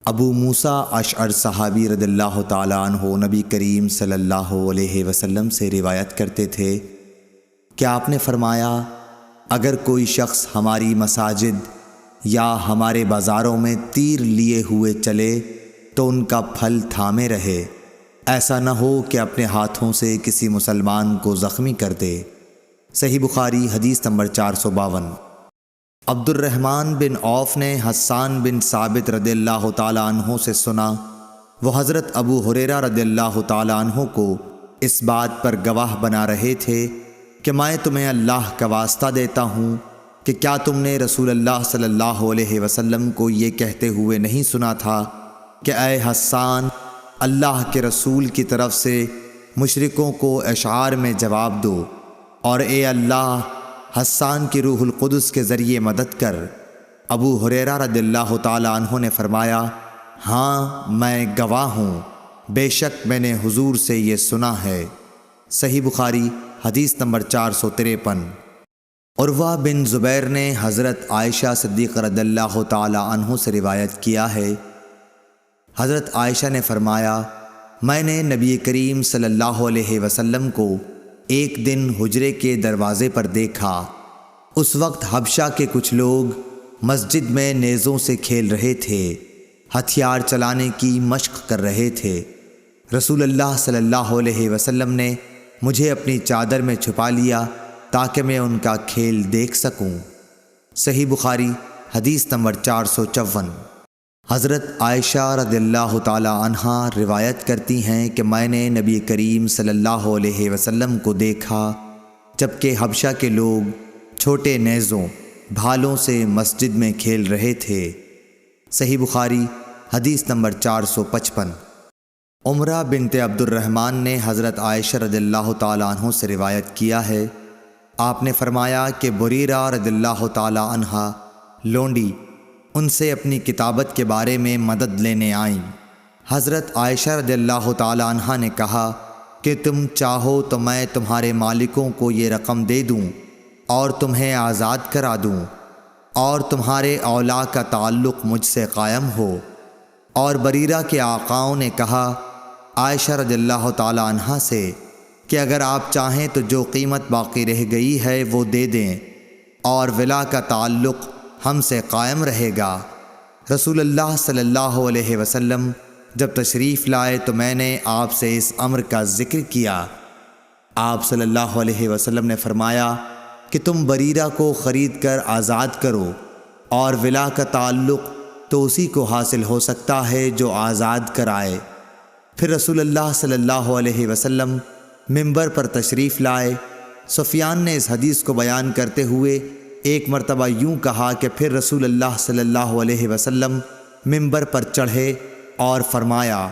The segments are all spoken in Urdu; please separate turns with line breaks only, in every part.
ابو موسیٰ اشعری صحابی رضی اللہ تعالیٰ عنہ نبی کریم صلی اللہ علیہ وسلم سے روایت کرتے تھے کہ آپ نے فرمایا، اگر کوئی شخص ہماری مساجد یا ہمارے بازاروں میں تیر لیے ہوئے چلے تو ان کا پھل تھامے رہے، ایسا نہ ہو کہ اپنے ہاتھوں سے کسی مسلمان کو زخمی کر دے۔ صحیح بخاری حدیث نمبر 452۔ عبد الرحمن بن عوف نے حسان بن ثابت رضی اللہ تعالیٰ عنہ سے سنا، وہ حضرت ابو ہریرہ رضی اللہ تعالیٰ عنہ کو اس بات پر گواہ بنا رہے تھے کہ میں تمہیں اللہ کا واسطہ دیتا ہوں کہ کیا تم نے رسول اللہ صلی اللہ علیہ وسلم کو یہ کہتے ہوئے نہیں سنا تھا کہ اے حسان، اللہ کے رسول کی طرف سے مشرکوں کو اشعار میں جواب دو، اور اے اللہ، حسان کی روح القدس کے ذریعے مدد کر۔ ابو ہریرہ رضی اللہ تعالیٰ عنہ نے فرمایا، ہاں میں گواہ ہوں، بے شک میں نے حضور سے یہ سنا ہے۔ صحیح بخاری حدیث نمبر 453۔ عروہ بن زبیر نے حضرت عائشہ صدیقہ رضی اللہ تعالیٰ عنہ سے روایت کیا ہے، حضرت عائشہ نے فرمایا، میں نے نبی کریم صلی اللہ علیہ وسلم کو ایک دن حجرے کے دروازے پر دیکھا۔ اس وقت حبشہ کے کچھ لوگ مسجد میں نیزوں سے کھیل رہے تھے، ہتھیار چلانے کی مشق کر رہے تھے۔ رسول اللہ صلی اللہ علیہ وسلم نے مجھے اپنی چادر میں چھپا لیا تاکہ میں ان کا کھیل دیکھ سکوں۔ صحیح بخاری حدیث نمبر 454۔ حضرت عائشہ رضی اللہ تعالی عنہا روایت کرتی ہیں کہ میں نے نبی کریم صلی اللہ علیہ وسلم کو دیکھا جبکہ حبشہ کے لوگ چھوٹے نیزوں بھالوں سے مسجد میں کھیل رہے تھے۔ صحیح بخاری حدیث نمبر 455۔ عمرہ بنت عبد الرحمن نے حضرت عائشہ رضی اللہ تعالی عنہ سے روایت کیا ہے، آپ نے فرمایا کہ بریرہ رضی اللہ تعالی عنہا لونڈی ان سے اپنی کتابت کے بارے میں مدد لینے آئیں۔ حضرت عائشہ رضی اللہ تعالی عنہ نے کہا کہ تم چاہو تو میں تمہارے مالکوں کو یہ رقم دے دوں اور تمہیں آزاد کرا دوں، اور تمہارے اولا کا تعلق مجھ سے قائم ہو۔ اور بریرہ کے آقاؤں نے کہا عائشہ رضی اللہ تعالی عنہ سے کہ اگر آپ چاہیں تو جو قیمت باقی رہ گئی ہے وہ دے دیں، اور ولا کا تعلق ہم سے قائم رہے گا۔ رسول اللہ صلی اللہ علیہ وسلم جب تشریف لائے تو میں نے آپ سے اس امر کا ذکر کیا۔ آپ صلی اللہ علیہ وسلم نے فرمایا کہ تم بریرہ کو خرید کر آزاد کرو، اور ولا کا تعلق تو اسی کو حاصل ہو سکتا ہے جو آزاد کرائے۔ پھر رسول اللہ صلی اللہ علیہ وسلم منبر پر تشریف لائے۔ سفیان نے اس حدیث کو بیان کرتے ہوئے ایک مرتبہ یوں کہا کہ پھر رسول اللہ صلی اللہ علیہ وسلم منبر پر چڑھے اور فرمایا،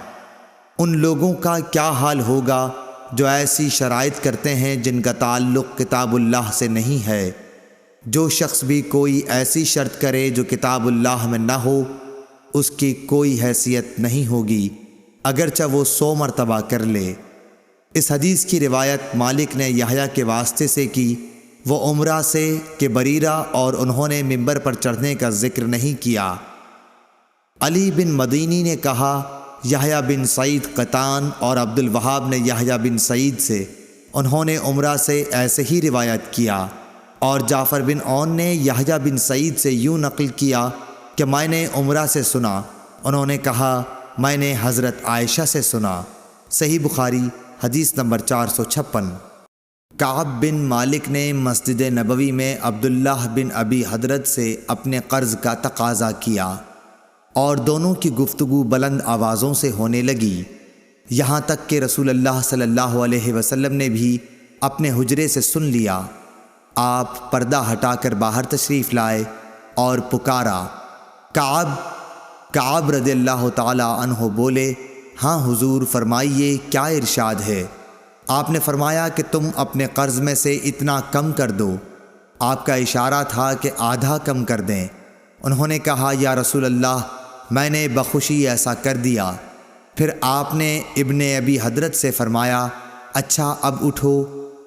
ان لوگوں کا کیا حال ہوگا جو ایسی شرائط کرتے ہیں جن کا تعلق کتاب اللہ سے نہیں ہے۔ جو شخص بھی کوئی ایسی شرط کرے جو کتاب اللہ میں نہ ہو، اس کی کوئی حیثیت نہیں ہوگی اگرچہ وہ 100 مرتبہ کر لے۔ اس حدیث کی روایت مالک نے یحییٰ کے واسطے سے کی، وہ عمرہ سے کہ بریرہ اور انہوں نے منبر پر چڑھنے کا ذکر نہیں کیا۔ علی بن مدینی نے کہا، یحییٰ بن سعید قطان اور عبد الوہاب نے یحییٰ بن سعید سے، انہوں نے عمرہ سے ایسے ہی روایت کیا، اور جعفر بن عون نے یحییٰ بن سعید سے یوں نقل کیا کہ میں نے عمرہ سے سنا، انہوں نے کہا میں نے حضرت عائشہ سے سنا۔ صحیح بخاری حدیث نمبر 456۔ کعب بن مالک نے مسجد نبوی میں عبداللہ بن ابی حضرت سے اپنے قرض کا تقاضا کیا، اور دونوں کی گفتگو بلند آوازوں سے ہونے لگی، یہاں تک کہ رسول اللہ صلی اللہ علیہ وسلم نے بھی اپنے حجرے سے سن لیا۔ آپ پردہ ہٹا کر باہر تشریف لائے اور پکارا، کعب رضی اللہ تعالی عنہ بولے، ہاں حضور، فرمائیے کیا ارشاد ہے؟ آپ نے فرمایا کہ تم اپنے قرض میں سے اتنا کم کر دو۔ آپ کا اشارہ تھا کہ آدھا کم کر دیں۔ انہوں نے کہا، یا رسول اللہ، میں نے بخوشی ایسا کر دیا۔ پھر آپ نے ابن ابی حضرت سے فرمایا، اچھا اب اٹھو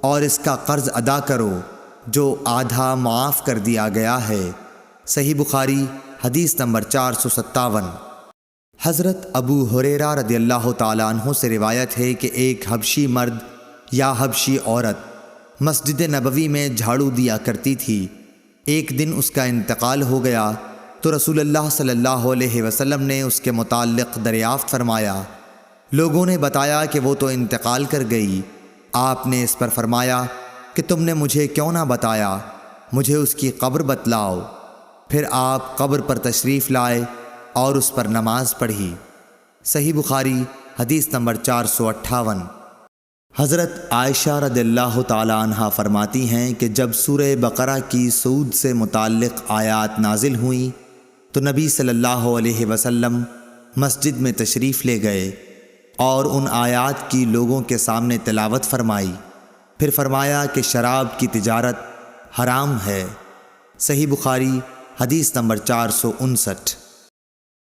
اور اس کا قرض ادا کرو جو آدھا معاف کر دیا گیا ہے۔ صحیح بخاری حدیث نمبر 457۔ حضرت ابو ہریرہ رضی اللہ تعالیٰ عنہ سے روایت ہے کہ ایک حبشی مرد یا حبشی عورت مسجد نبوی میں جھاڑو دیا کرتی تھی۔ ایک دن اس کا انتقال ہو گیا تو رسول اللہ صلی اللہ علیہ وسلم نے اس کے متعلق دریافت فرمایا۔ لوگوں نے بتایا کہ وہ تو انتقال کر گئی۔ آپ نے اس پر فرمایا کہ تم نے مجھے کیوں نہ بتایا، مجھے اس کی قبر بتلاؤ۔ پھر آپ قبر پر تشریف لائے اور اس پر نماز پڑھی۔ صحیح بخاری حدیث نمبر 458۔ حضرت عائشہ رضی اللہ تعالیٰ عنہ فرماتی ہیں کہ جب سورہ بقرہ کی سود سے متعلق آیات نازل ہوئیں تو نبی صلی اللہ علیہ وسلم مسجد میں تشریف لے گئے اور ان آیات کی لوگوں کے سامنے تلاوت فرمائی۔ پھر فرمایا کہ شراب کی تجارت حرام ہے۔ صحیح بخاری حدیث نمبر 459۔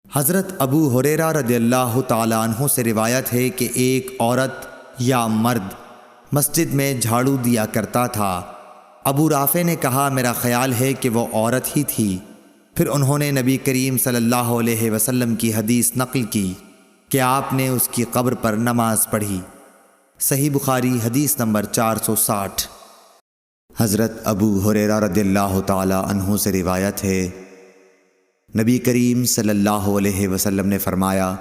حضرت ابو ہریرہ رضی اللہ تعالیٰ عنہ سے روایت ہے کہ ایک عورت یا مرد مسجد میں جھاڑو دیا کرتا تھا۔ ابو رافع نے کہا میرا خیال ہے کہ وہ عورت ہی تھی۔ پھر انہوں نے نبی کریم صلی اللہ علیہ وسلم کی حدیث نقل کی کہ آپ نے اس کی قبر پر نماز پڑھی۔ صحیح بخاری حدیث نمبر 460۔ حضرت ابو ہریرہ رضی اللہ تعالیٰ عنہ سے روایت ہے نبی کریم صلی اللہ علیہ وسلم نے فرمایا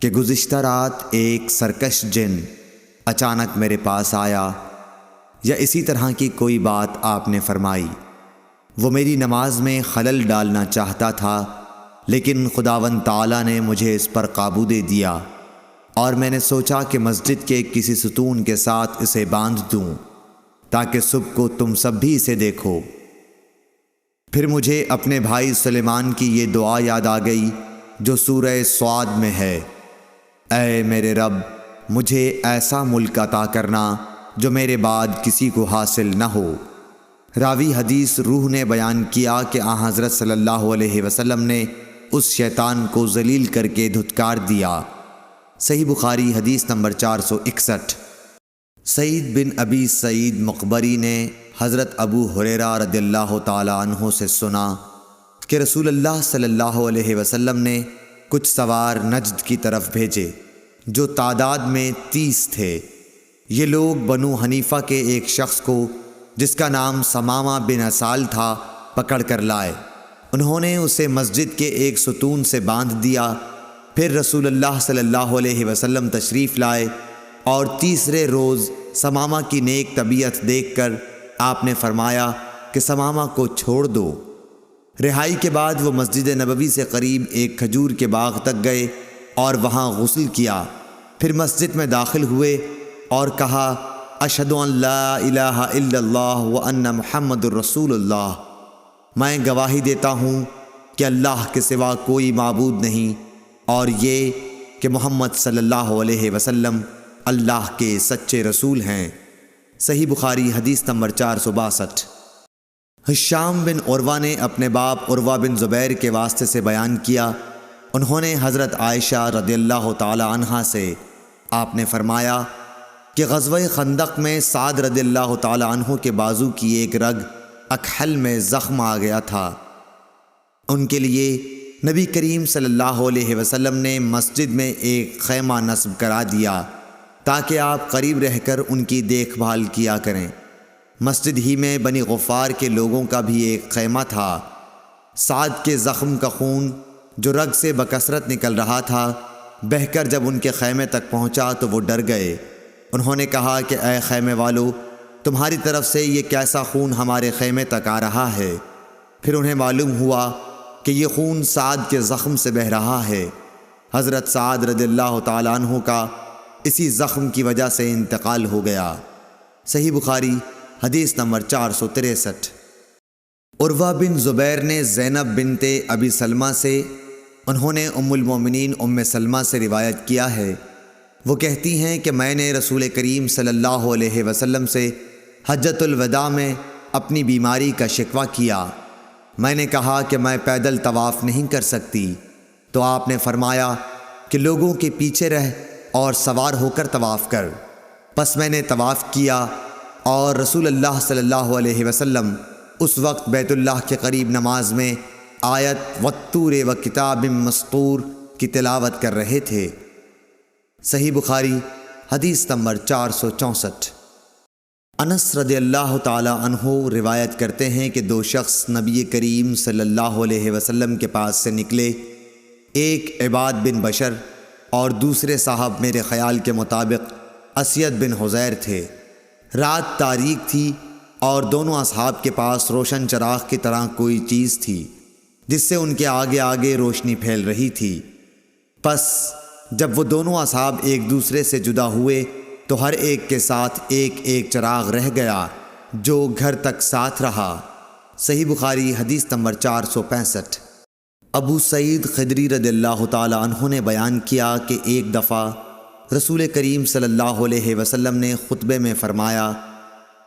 کہ گزشتہ رات ایک سرکش جن اچانک میرے پاس آیا، یا اسی طرح کی کوئی بات آپ نے فرمائی۔ وہ میری نماز میں خلل ڈالنا چاہتا تھا، لیکن خداوند تعالیٰ نے مجھے اس پر قابو دے دیا، اور میں نے سوچا کہ مسجد کے کسی ستون کے ساتھ اسے باندھ دوں تاکہ صبح کو تم سب بھی اسے دیکھو۔ پھر مجھے اپنے بھائی سلیمان کی یہ دعا یاد آ گئی جو سورہ صاد میں ہے، اے میرے رب مجھے ایسا ملک عطا کرنا جو میرے بعد کسی کو حاصل نہ ہو۔ راوی حدیث روح نے بیان کیا کہ آن حضرت صلی اللہ علیہ وسلم نے اس شیطان کو ذلیل کر کے دھتکار دیا۔ صحیح بخاری حدیث نمبر 461۔ سعید بن ابی سعید مقبری نے حضرت ابو ہریرہ رضی اللہ تعالیٰ عنہ سے سنا کہ رسول اللہ صلی اللہ علیہ وسلم نے کچھ سوار نجد کی طرف بھیجے جو تعداد میں 30 تھے۔ یہ لوگ بنو حنیفہ کے ایک شخص کو جس کا نام ثمامہ بن اسال تھا پکڑ کر لائے۔ انہوں نے اسے مسجد کے ایک ستون سے باندھ دیا۔ پھر رسول اللہ صلی اللہ علیہ وسلم تشریف لائے اور تیسرے روز ثمامہ کی نیک طبیعت دیکھ کر آپ نے فرمایا کہ ثمامہ کو چھوڑ دو۔ رہائی کے بعد وہ مسجد نبوی سے قریب ایک کھجور کے باغ تک گئے اور وہاں غسل کیا۔ پھر مسجد میں داخل ہوئے اور کہا اشہد ان لا الہ الا اللہ وان محمد الرسول اللہ، میں گواہی دیتا ہوں کہ اللہ کے سوا کوئی معبود نہیں، اور یہ کہ محمد صلی اللہ علیہ وسلم اللہ کے سچے رسول ہیں۔ صحیح بخاری حدیث نمبر 462۔ ہشام بن عروہ نے اپنے باپ عروہ بن زبیر کے واسطے سے بیان کیا، انہوں نے حضرت عائشہ رضی اللہ تعالی عنہا سے آپ نے فرمایا کہ غزوہ خندق میں سعد رضی اللہ تعالی عنہ کے بازو کی ایک رگ اکحل میں زخم آ گیا تھا۔ ان کے لیے نبی کریم صلی اللہ علیہ وسلم نے مسجد میں ایک خیمہ نصب کرا دیا تاکہ آپ قریب رہ کر ان کی دیکھ بھال کیا کریں۔ مسجد ہی میں بنی غفار کے لوگوں کا بھی ایک خیمہ تھا۔ سعد کے زخم کا خون جو رگ سے بکثرت نکل رہا تھا بہہ کر جب ان کے خیمے تک پہنچا تو وہ ڈر گئے۔ انہوں نے کہا کہ اے خیمے والو، تمہاری طرف سے یہ کیسا خون ہمارے خیمے تک آ رہا ہے؟ پھر انہیں معلوم ہوا کہ یہ خون سعد کے زخم سے بہہ رہا ہے۔ حضرت سعد رضی اللہ تعالیٰ عنہ کا اسی زخم کی وجہ سے انتقال ہو گیا۔ صحیح بخاری حدیث نمبر 463۔ عروہ بن زبیر نے زینب بنت ابی سلمہ سے، انہوں نے ام المومنین ام سلمہ سے روایت کیا ہے، وہ کہتی ہیں کہ میں نے رسول کریم صلی اللہ علیہ وسلم سے حجۃ الوداع میں اپنی بیماری کا شکوہ کیا۔ میں نے کہا کہ میں پیدل طواف نہیں کر سکتی، تو آپ نے فرمایا کہ لوگوں کے پیچھے رہ اور سوار ہو کر طواف کر۔ پس میں نے طواف کیا اور رسول اللہ صلی اللہ علیہ وسلم اس وقت بیت اللہ کے قریب نماز میں آیت والطور و کتاب مسطور کی تلاوت کر رہے تھے۔ صحیح بخاری حدیث نمبر 464۔ انس رضی اللہ تعالی عنہ روایت کرتے ہیں کہ دو شخص نبی کریم صلی اللہ علیہ وسلم کے پاس سے نکلے، ایک عباد بن بشر اور دوسرے صاحب میرے خیال کے مطابق اسید بن حذیر تھے۔ رات تاریک تھی اور دونوں اصحاب کے پاس روشن چراغ کی طرح کوئی چیز تھی جس سے ان کے آگے آگے روشنی پھیل رہی تھی۔ پس جب وہ دونوں اصحاب ایک دوسرے سے جدا ہوئے تو ہر ایک کے ساتھ ایک ایک چراغ رہ گیا جو گھر تک ساتھ رہا۔ صحیح بخاری حدیث نمبر 465۔ ابو سعید خدری رضی اللہ تعالی عنہ نے بیان کیا کہ ایک دفعہ رسول کریم صلی اللہ علیہ وسلم نے خطبے میں فرمایا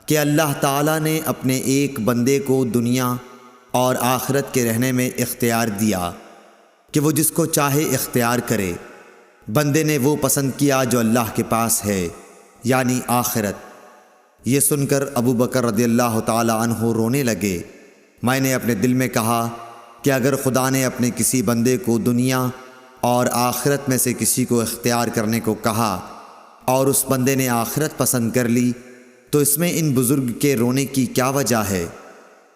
کہ اللہ تعالیٰ نے اپنے ایک بندے کو دنیا اور آخرت کے رہنے میں اختیار دیا کہ وہ جس کو چاہے اختیار کرے۔ بندے نے وہ پسند کیا جو اللہ کے پاس ہے، یعنی آخرت۔ یہ سن کر ابو بکر رضی اللہ تعالی عنہ رونے لگے۔ میں نے اپنے دل میں کہا کہ اگر خدا نے اپنے کسی بندے کو دنیا اور آخرت میں سے کسی کو اختیار کرنے کو کہا اور اس بندے نے آخرت پسند کر لی تو اس میں ان بزرگ کے رونے کی کیا وجہ ہے؟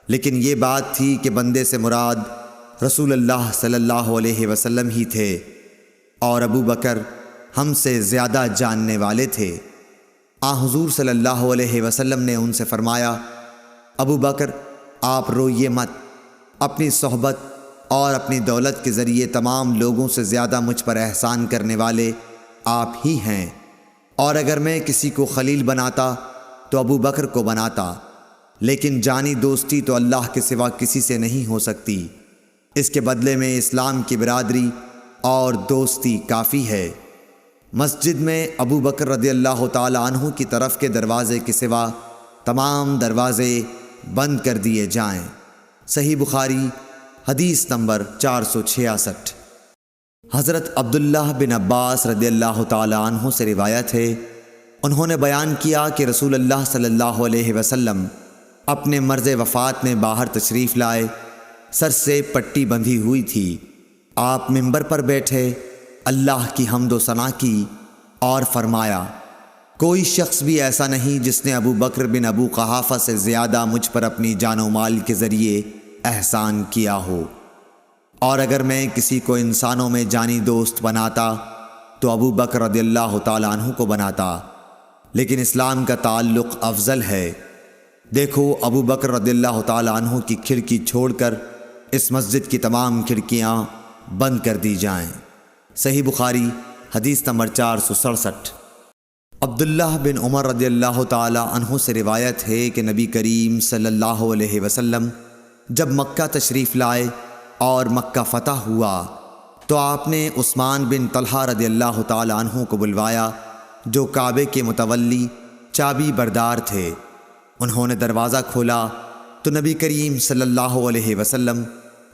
لیکن یہ بات تھی کہ بندے سے مراد رسول اللہ صلی اللہ علیہ وسلم ہی تھے اور ابو بکر ہم سے زیادہ جاننے والے تھے۔ حضور صلی اللہ علیہ وسلم نے ان سے فرمایا، ابو بکر آپ روئیے مت، اپنی صحبت اور اپنی دولت کے ذریعے تمام لوگوں سے زیادہ مجھ پر احسان کرنے والے آپ ہی ہیں، اور اگر میں کسی کو خلیل بناتا تو ابو بکر کو بناتا، لیکن جانی دوستی تو اللہ کے سوا کسی سے نہیں ہو سکتی، اس کے بدلے میں اسلام کی برادری اور دوستی کافی ہے۔ مسجد میں ابو بکر رضی اللہ تعالی عنہ کی طرف کے دروازے کے سوا تمام دروازے بند کر دیے جائیں۔ صحیح بخاری حدیث نمبر 466۔ حضرت عبداللہ بن عباس رضی اللہ تعالی عنہ سے روایت ہے، انہوں نے بیان کیا کہ رسول اللہ صلی اللہ علیہ وسلم اپنے مرض وفات میں باہر تشریف لائے، سر سے پٹی بندھی ہوئی تھی۔ آپ منبر پر بیٹھے، اللہ کی حمد و ثنا کی اور فرمایا، کوئی شخص بھی ایسا نہیں جس نے ابو بکر بن ابو قحافہ سے زیادہ مجھ پر اپنی جان و مال کے ذریعے احسان کیا ہو، اور اگر میں کسی کو انسانوں میں جانی دوست بناتا تو ابو بکر رضی اللہ تعالی عنہ کو بناتا، لیکن اسلام کا تعلق افضل ہے۔ دیکھو ابو بکر رضی اللہ تعالی عنہ کی کھڑکی چھوڑ کر اس مسجد کی تمام کھڑکیاں بند کر دی جائیں۔ صحیح بخاری حدیث نمبر 467۔ عبداللہ بن عمر رضی اللہ تعالی عنہ سے روایت ہے کہ نبی کریم صلی اللہ علیہ وسلم جب مکہ تشریف لائے اور مکہ فتح ہوا تو آپ نے عثمان بن طلحہ رضی اللہ تعالی عنہ کو بلوایا جو کعبے کے متولی چابی بردار تھے۔ انہوں نے دروازہ کھولا تو نبی کریم صلی اللہ علیہ وسلم،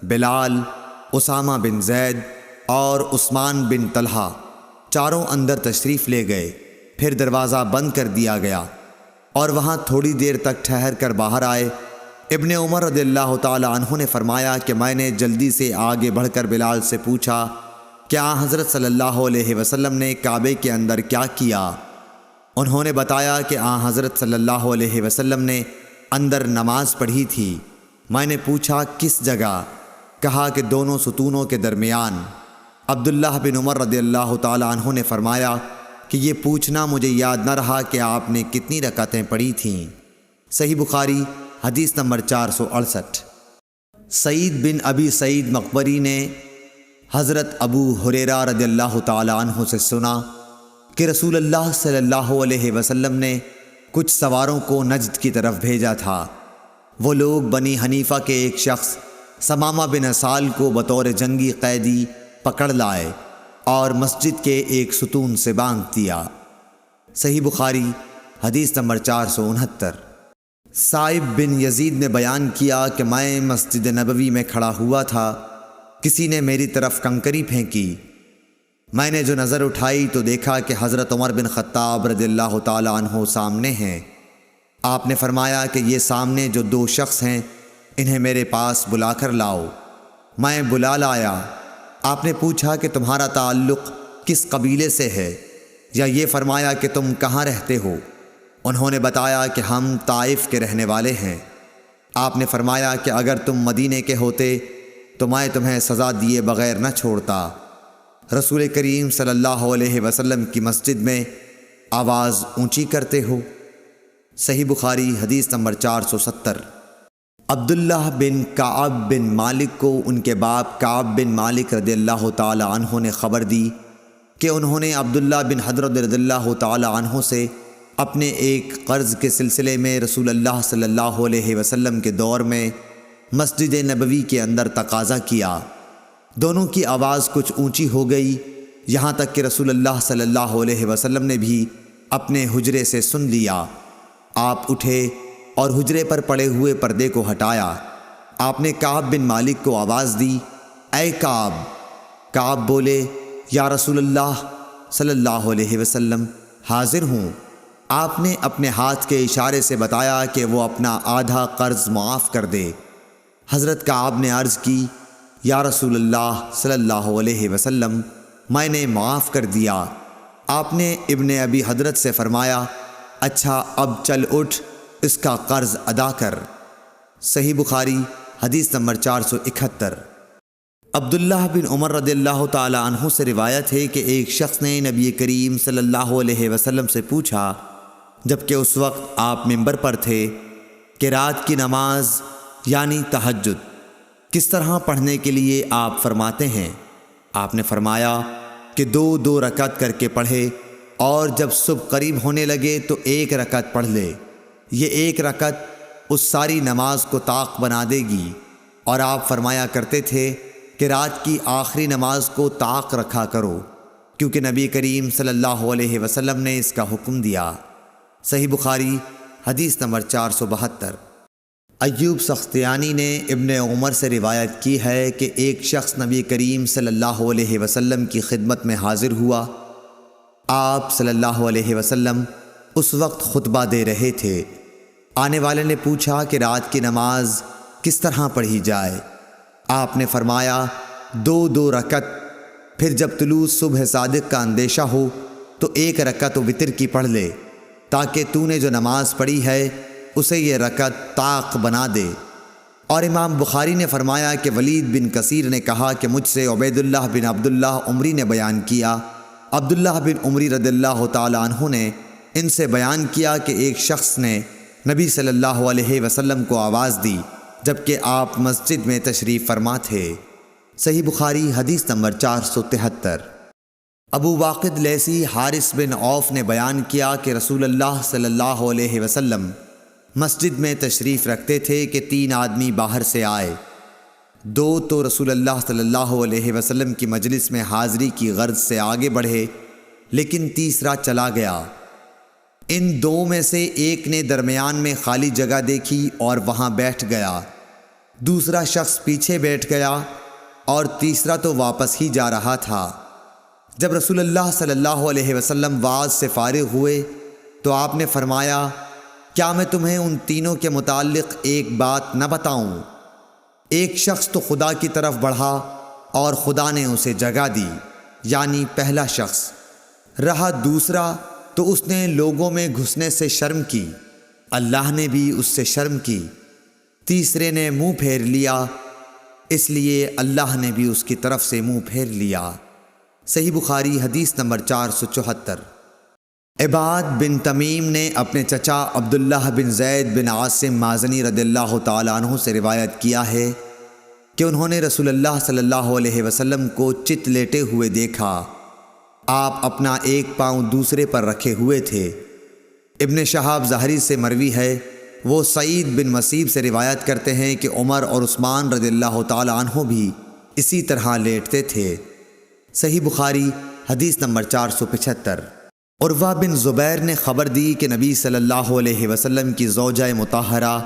بلال، اسامہ بن زید اور عثمان بن طلحہ چاروں اندر تشریف لے گئے۔ پھر دروازہ بند کر دیا گیا اور وہاں تھوڑی دیر تک ٹھہر کر باہر آئے۔ ابن عمر رضی اللہ تعالی عنہ نے فرمایا کہ میں نے جلدی سے آگے بڑھ کر بلال سے پوچھا، کیا حضرت صلی اللہ علیہ وسلم نے کعبے کے اندر کیا کیا؟ انہوں نے بتایا کہ حضرت صلی اللہ علیہ وسلم نے اندر نماز پڑھی تھی۔ میں نے پوچھا کس جگہ؟ کہا کہ دونوں ستونوں کے درمیان۔ عبداللہ بن عمر رضی اللہ تعالی عنہ نے فرمایا کہ یہ پوچھنا مجھے یاد نہ رہا کہ آپ نے کتنی رکعتیں پڑھی تھیں۔ صحیح بخاری حدیث نمبر 468۔ سعید بن ابی سعید مقبری نے حضرت ابو ہریرہ رضی اللہ تعالی عنہ سے سنا کہ رسول اللہ صلی اللہ علیہ وسلم نے کچھ سواروں کو نجد کی طرف بھیجا تھا۔ وہ لوگ بنی حنیفہ کے ایک شخص ثمامہ بن اسال کو بطور جنگی قیدی پکڑ لائے اور مسجد کے ایک ستون سے باندھ دیا۔ صحیح بخاری حدیث نمبر 469۔ صائب بن یزید نے بیان کیا کہ میں مسجد نبوی میں کھڑا ہوا تھا، کسی نے میری طرف کنکری پھینکی۔ میں نے جو نظر اٹھائی تو دیکھا کہ حضرت عمر بن خطاب رضی اللہ تعالی عنہ سامنے ہیں۔ آپ نے فرمایا کہ یہ سامنے جو دو شخص ہیں انہیں میرے پاس بلا کر لاؤ۔ میں بلا لایا۔ آپ نے پوچھا کہ تمہارا تعلق کس قبیلے سے ہے، یا یہ فرمایا کہ تم کہاں رہتے ہو؟ انہوں نے بتایا کہ ہم طائف کے رہنے والے ہیں۔ آپ نے فرمایا کہ اگر تم مدینے کے ہوتے تو میں تمہیں سزا دیے بغیر نہ چھوڑتا۔ رسول کریم صلی اللہ علیہ وسلم کی مسجد میں آواز اونچی کرتے ہو؟ صحیح بخاری حدیث نمبر 470۔ عبداللہ بن کعب بن مالک کو ان کے باپ کعب بن مالک رضی اللہ تعالی عنہ نے خبر دی کہ انہوں نے عبداللہ بن حضرت رضی اللہ تعالی عنہ سے اپنے ایک قرض کے سلسلے میں رسول اللہ صلی اللہ علیہ وسلم کے دور میں مسجد نبوی کے اندر تقاضا کیا۔ دونوں کی آواز کچھ اونچی ہو گئی، یہاں تک کہ رسول اللہ صلی اللہ علیہ وسلم نے بھی اپنے حجرے سے سن لیا۔ آپ اٹھے اور حجرے پر پڑے ہوئے پردے کو ہٹایا۔ آپ نے کعب بن مالک کو آواز دی، اے کعب۔ کعب بولے، یا رسول اللہ صلی اللہ علیہ وسلم، حاضر ہوں۔ آپ نے اپنے ہاتھ کے اشارے سے بتایا کہ وہ اپنا آدھا قرض معاف کر دے۔ حضرت کعب نے عرض کی، یا رسول اللہ صلی اللہ علیہ وسلم، میں نے معاف کر دیا۔ آپ نے ابن ابی حضرت سے فرمایا، اچھا اب چل اٹھ، اس کا قرض ادا کر۔ صحیح بخاری حدیث نمبر 471۔ عبداللہ بن عمر رضی اللہ تعالی عنہ سے روایت ہے کہ ایک شخص نے نبی کریم صلی اللہ علیہ وسلم سے پوچھا، جبکہ اس وقت آپ منبر پر تھے، کہ رات کی نماز یعنی تہجد کس طرح پڑھنے کے لیے آپ فرماتے ہیں؟ آپ نے فرمایا کہ 2 رکعت کر کے پڑھے، اور جب صبح قریب ہونے لگے تو 1 رکعت پڑھ لے۔ یہ 1 رکعت اس ساری نماز کو طاق بنا دے گی۔ اور آپ فرمایا کرتے تھے کہ رات کی آخری نماز کو طاق رکھا کرو، کیونکہ نبی کریم صلی اللہ علیہ وسلم نے اس کا حکم دیا۔ صحیح بخاری حدیث نمبر 472۔ ایوب سختیانی نے ابن عمر سے روایت کی ہے کہ ایک شخص نبی کریم صلی اللہ علیہ وسلم کی خدمت میں حاضر ہوا۔ آپ صلی اللہ علیہ وسلم اس وقت خطبہ دے رہے تھے۔ آنے والے نے پوچھا کہ رات کی نماز کس طرح پڑھی جائے؟ آپ نے فرمایا 2 رکعت، پھر جب طلوع صبح صادق کا اندیشہ ہو تو 1 رکعت وتر کی پڑھ لے، تاکہ تو نے جو نماز پڑھی ہے اسے یہ رکعت طاق بنا دے۔ اور امام بخاری نے فرمایا کہ ولید بن کثیر نے کہا کہ مجھ سے عبید اللہ بن عبداللہ عمری نے بیان کیا۔ عبداللہ بن عمری رضی اللہ تعالی عنہ نے ان سے بیان کیا کہ ایک شخص نے نبی صلی اللہ علیہ وسلم کو آواز دی جبکہ آپ مسجد میں تشریف فرما تھے۔ صحیح بخاری حدیث نمبر 473۔ ابو واقد لیثی حارث بن عوف نے بیان کیا کہ رسول اللہ صلی اللہ علیہ وسلم مسجد میں تشریف رکھتے تھے کہ 3 آدمی باہر سے آئے۔ 2 تو رسول اللہ صلی اللہ علیہ وسلم کی مجلس میں حاضری کی غرض سے آگے بڑھے، لیکن تیسرا چلا گیا۔ ان 2 میں سے ایک نے درمیان میں خالی جگہ دیکھی اور وہاں بیٹھ گیا، دوسرا شخص پیچھے بیٹھ گیا، اور تیسرا تو واپس ہی جا رہا تھا۔ جب رسول اللہ صلی اللہ علیہ وسلم واعظ سے فارغ ہوئے تو آپ نے فرمایا، کیا میں تمہیں ان تینوں کے متعلق ایک بات نہ بتاؤں؟ ایک شخص تو خدا کی طرف بڑھا اور خدا نے اسے جگہ دی، یعنی پہلا شخص۔ رہا دوسرا تو اس نے لوگوں میں گھسنے سے شرم کی، اللہ نے بھی اس سے شرم کی۔ تیسرے نے منہ پھیر لیا، اس لیے اللہ نے بھی اس کی طرف سے منہ پھیر لیا۔ صحیح بخاری حدیث نمبر 474۔ عباد بن تمیم نے اپنے چچا عبداللہ بن زید بن عاصم مازنی رضی اللہ تعالی عنہ سے روایت کیا ہے کہ انہوں نے رسول اللہ صلی اللہ علیہ وسلم کو چت لیٹے ہوئے دیکھا۔ آپ اپنا ایک پاؤں دوسرے پر رکھے ہوئے تھے۔ ابن شہاب زہری سے مروی ہے، وہ سعید بن مسیب سے روایت کرتے ہیں کہ عمر اور عثمان رضی اللہ تعالی عنہ بھی اسی طرح لیٹتے تھے۔ صحیح بخاری حدیث نمبر 475۔ عروہ بن زبیر نے خبر دی کہ نبی صلی اللہ علیہ وسلم کی زوجہ مطہرہ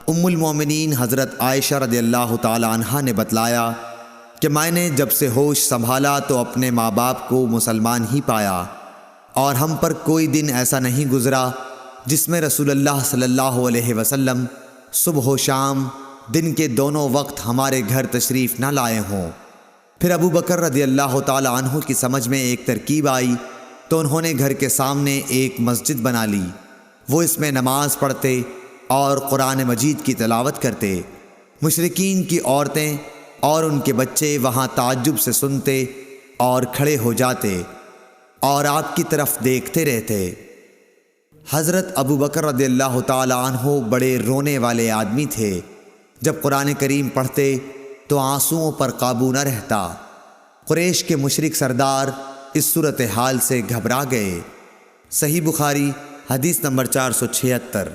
ام المومنین حضرت عائشہ رضی اللہ تعالی عنہا نے بتلایا کہ میں نے جب سے ہوش سنبھالا تو اپنے ماں باپ کو مسلمان ہی پایا، اور ہم پر کوئی دن ایسا نہیں گزرا جس میں رسول اللہ صلی اللہ علیہ وسلم صبح و شام دن کے دونوں وقت ہمارے گھر تشریف نہ لائے ہوں۔ پھر ابو بکر رضی اللہ تعالی عنہ کی سمجھ میں ایک ترکیب آئی تو انہوں نے گھر کے سامنے ایک مسجد بنا لی۔ وہ اس میں نماز پڑھتے اور قرآن مجید کی تلاوت کرتے۔ مشرکین کی عورتیں اور ان کے بچے وہاں تعجب سے سنتے اور کھڑے ہو جاتے اور آپ کی طرف دیکھتے رہتے۔ حضرت ابو بکر رضی اللہ تعالی عنہ بڑے رونے والے آدمی تھے۔ جب قرآن کریم پڑھتے تو آنسوؤں پر قابو نہ رہتا۔ قریش کے مشرک سردار اس صورتحال سے گھبرا گئے۔ صحیح بخاری حدیث نمبر 476۔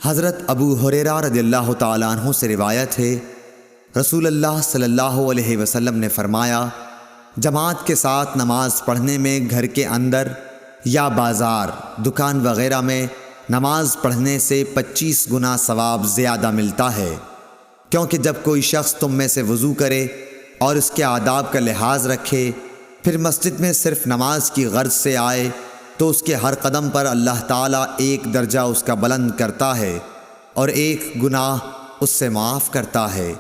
حضرت ابو ہریرہ رضی اللہ تعالی عنہ سے روایت ہے، رسول اللہ صلی اللہ علیہ وسلم نے فرمایا، جماعت کے ساتھ نماز پڑھنے میں گھر کے اندر یا بازار، دکان وغیرہ میں نماز پڑھنے سے 25 گنا ثواب زیادہ ملتا ہے، کیونکہ جب کوئی شخص تم میں سے وضو کرے اور اس کے آداب کا لحاظ رکھے، پھر مسجد میں صرف نماز کی غرض سے آئے تو اس کے ہر قدم پر اللہ تعالیٰ ایک درجہ اس کا بلند کرتا ہے اور ایک گناہ اس سے معاف کرتا ہے۔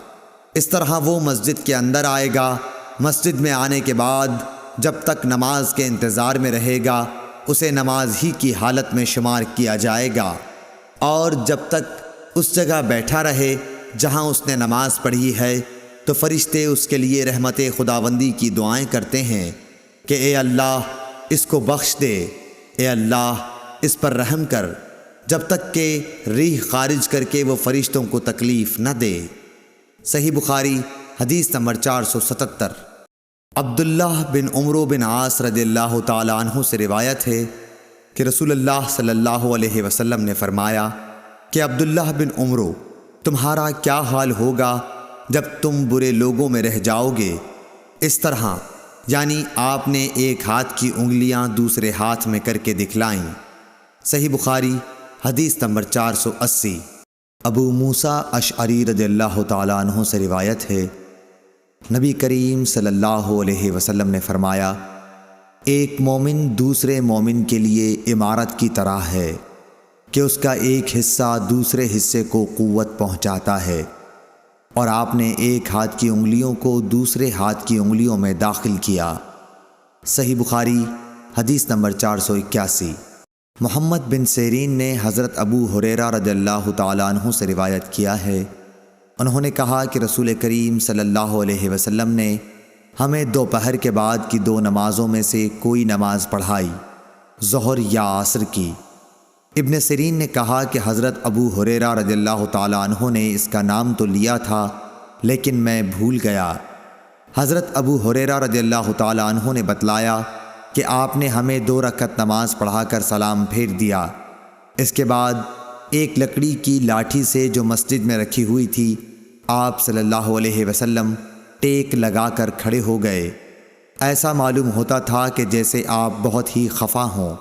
اس طرح وہ مسجد کے اندر آئے گا، مسجد میں آنے کے بعد جب تک نماز کے انتظار میں رہے گا اسے نماز ہی کی حالت میں شمار کیا جائے گا، اور جب تک اس جگہ بیٹھا رہے جہاں اس نے نماز پڑھی ہے تو فرشتے اس کے لیے رحمت خداوندی کی دعائیں کرتے ہیں کہ اے اللہ اس کو بخش دے، اے اللہ اس پر رحم کر، جب تک کہ ریح خارج کر کے وہ فرشتوں کو تکلیف نہ دے۔ صحیح بخاری حدیث نمبر 477۔ عبداللہ بن عمرو بن عاص رضی اللہ تعالی عنہ سے روایت ہے کہ رسول اللہ صلی اللہ علیہ وسلم نے فرمایا کہ عبداللہ بن عمرو، تمہارا کیا حال ہوگا جب تم برے لوگوں میں رہ جاؤ گے؟ اس طرح یعنی آپ نے ایک ہاتھ کی انگلیاں دوسرے ہاتھ میں کر کے دکھلائیں۔ صحیح بخاری حدیث نمبر 480۔ ابو موسیٰ اشعری رضی اللہ تعالی عنہ سے روایت ہے، نبی کریم صلی اللہ علیہ وسلم نے فرمایا، ایک مومن دوسرے مومن کے لیے عمارت کی طرح ہے کہ اس کا ایک حصہ دوسرے حصے کو قوت پہنچاتا ہے، اور آپ نے ایک ہاتھ کی انگلیوں کو دوسرے ہاتھ کی انگلیوں میں داخل کیا۔ صحیح بخاری حدیث نمبر 481۔ محمد بن سیرین نے حضرت ابو ہریرہ رضی اللہ تعالی عنہ سے روایت کیا ہے، انہوں نے کہا کہ رسول کریم صلی اللہ علیہ وسلم نے ہمیں دوپہر کے بعد کی 2 نمازوں میں سے کوئی نماز پڑھائی، ظہر یا عصر کی۔ ابن سیرین نے کہا کہ حضرت ابو ہریرہ رضی اللہ تعالی عنہ نے اس کا نام تو لیا تھا لیکن میں بھول گیا۔ حضرت ابو ہریرہ رضی اللہ تعالی عنہ نے بتلایا کہ آپ نے ہمیں 2 رکعت نماز پڑھا کر سلام پھیر دیا۔ اس کے بعد ایک لکڑی کی لاٹھی سے جو مسجد میں رکھی ہوئی تھی، آپ صلی اللہ علیہ وسلم ٹیک لگا کر کھڑے ہو گئے۔ ایسا معلوم ہوتا تھا کہ جیسے آپ بہت ہی خفا ہوں،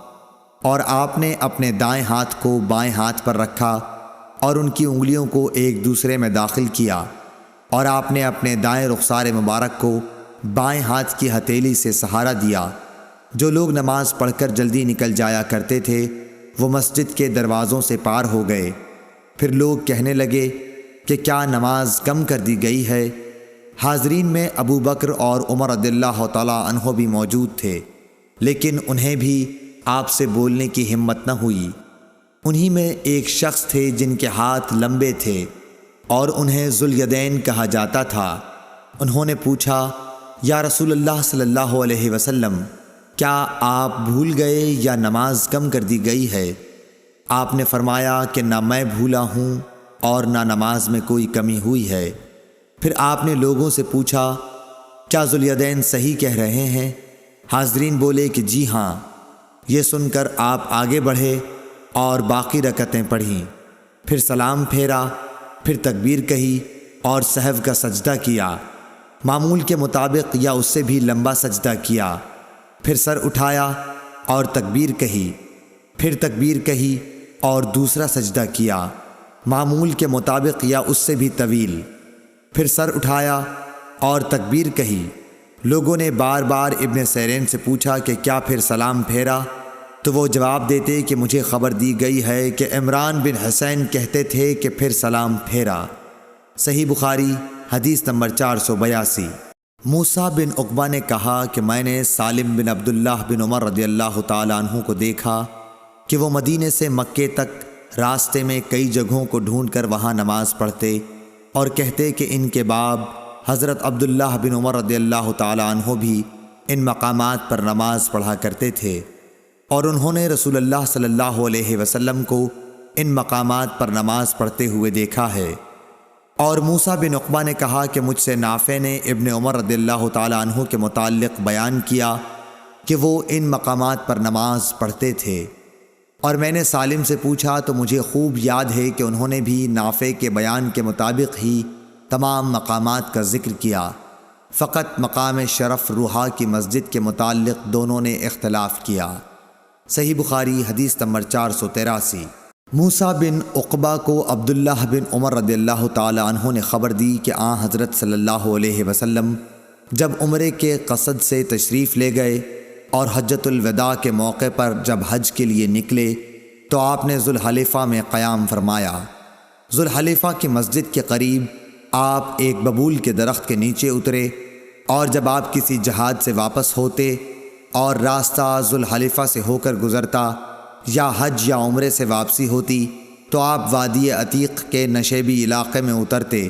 اور آپ نے اپنے دائیں ہاتھ کو بائیں ہاتھ پر رکھا اور ان کی انگلیوں کو ایک دوسرے میں داخل کیا، اور آپ نے اپنے دائیں رخسار مبارک کو بائیں ہاتھ کی ہتھیلی سے سہارا دیا۔ جو لوگ نماز پڑھ کر جلدی نکل جایا کرتے تھے وہ مسجد کے دروازوں سے پار ہو گئے۔ پھر لوگ کہنے لگے کہ کیا نماز کم کر دی گئی ہے؟ حاضرین میں ابو بکر اور عمر رضی اللہ تعالی عنہ بھی موجود تھے، لیکن انہیں بھی آپ سے بولنے کی ہمت نہ ہوئی۔ انہی میں ایک شخص تھے جن کے ہاتھ لمبے تھے اور انہیں ذوالیدین کہا جاتا تھا۔ انہوں نے پوچھا، یا رسول اللہ صلی اللہ علیہ وسلم، کیا آپ بھول گئے یا نماز کم کر دی گئی ہے؟ آپ نے فرمایا کہ نہ میں بھولا ہوں اور نہ نماز میں کوئی کمی ہوئی ہے۔ پھر آپ نے لوگوں سے پوچھا، کیا ذوالیدین صحیح کہہ رہے ہیں؟ حاضرین بولے کہ جی ہاں۔ یہ سن کر آپ آگے بڑھے اور باقی رکعتیں پڑھیں، پھر سلام پھیرا، پھر تکبیر کہی اور سہو کا سجدہ کیا، معمول کے مطابق یا اس سے بھی لمبا سجدہ کیا، پھر سر اٹھایا اور تکبیر کہی، پھر تکبیر کہی اور دوسرا سجدہ کیا، معمول کے مطابق یا اس سے بھی طویل، پھر سر اٹھایا اور تکبیر کہی۔ لوگوں نے بار بار ابن سیرین سے پوچھا کہ کیا پھر سلام پھیرا؟ تو وہ جواب دیتے کہ مجھے خبر دی گئی ہے کہ عمران بن حسین کہتے تھے کہ پھر سلام پھیرا۔ صحیح بخاری حدیث نمبر 482۔ موسیٰ بن عقبہ نے کہا کہ میں نے سالم بن عبداللہ بن عمر رضی اللہ تعالیٰ عنہ کو دیکھا کہ وہ مدینے سے مکے تک راستے میں کئی جگہوں کو ڈھونڈ کر وہاں نماز پڑھتے اور کہتے کہ ان کے باب حضرت عبداللہ بن عمر رضی اللہ تعالیٰ عنہ بھی ان مقامات پر نماز پڑھا کرتے تھے، اور انہوں نے رسول اللہ صلی اللہ علیہ وسلم کو ان مقامات پر نماز پڑھتے ہوئے دیکھا ہے۔ اور موسیٰ بن عقبہ نے کہا کہ مجھ سے نافع نے ابن عمر رضی اللہ تعالیٰ عنہ کے متعلق بیان کیا کہ وہ ان مقامات پر نماز پڑھتے تھے، اور میں نے سالم سے پوچھا تو مجھے خوب یاد ہے کہ انہوں نے بھی نافع کے بیان کے مطابق ہی تمام مقامات کا ذکر کیا، فقط مقام شرف روحا کی مسجد کے متعلق دونوں نے اختلاف کیا۔ صحیح بخاری حدیث نمبر 483۔ موسیٰ بن عقبہ کو عبداللہ بن عمر رضی اللہ تعالی عنہ نے خبر دی کہ حضرت صلی اللہ علیہ وسلم جب عمرے کے قصد سے تشریف لے گئے اور حجۃ الوداع کے موقع پر جب حج کے لیے نکلے تو آپ نے ذوالحلیفہ میں قیام فرمایا۔ ذوالحلیفہ کی مسجد کے قریب آپ ایک ببول کے درخت کے نیچے اترے، اور جب آپ کسی جہاد سے واپس ہوتے اور راستہ ذوالحلیفہ سے ہو کر گزرتا یا حج یا عمرے سے واپسی ہوتی تو آپ وادی عتیق کے نشیبی علاقے میں اترتے،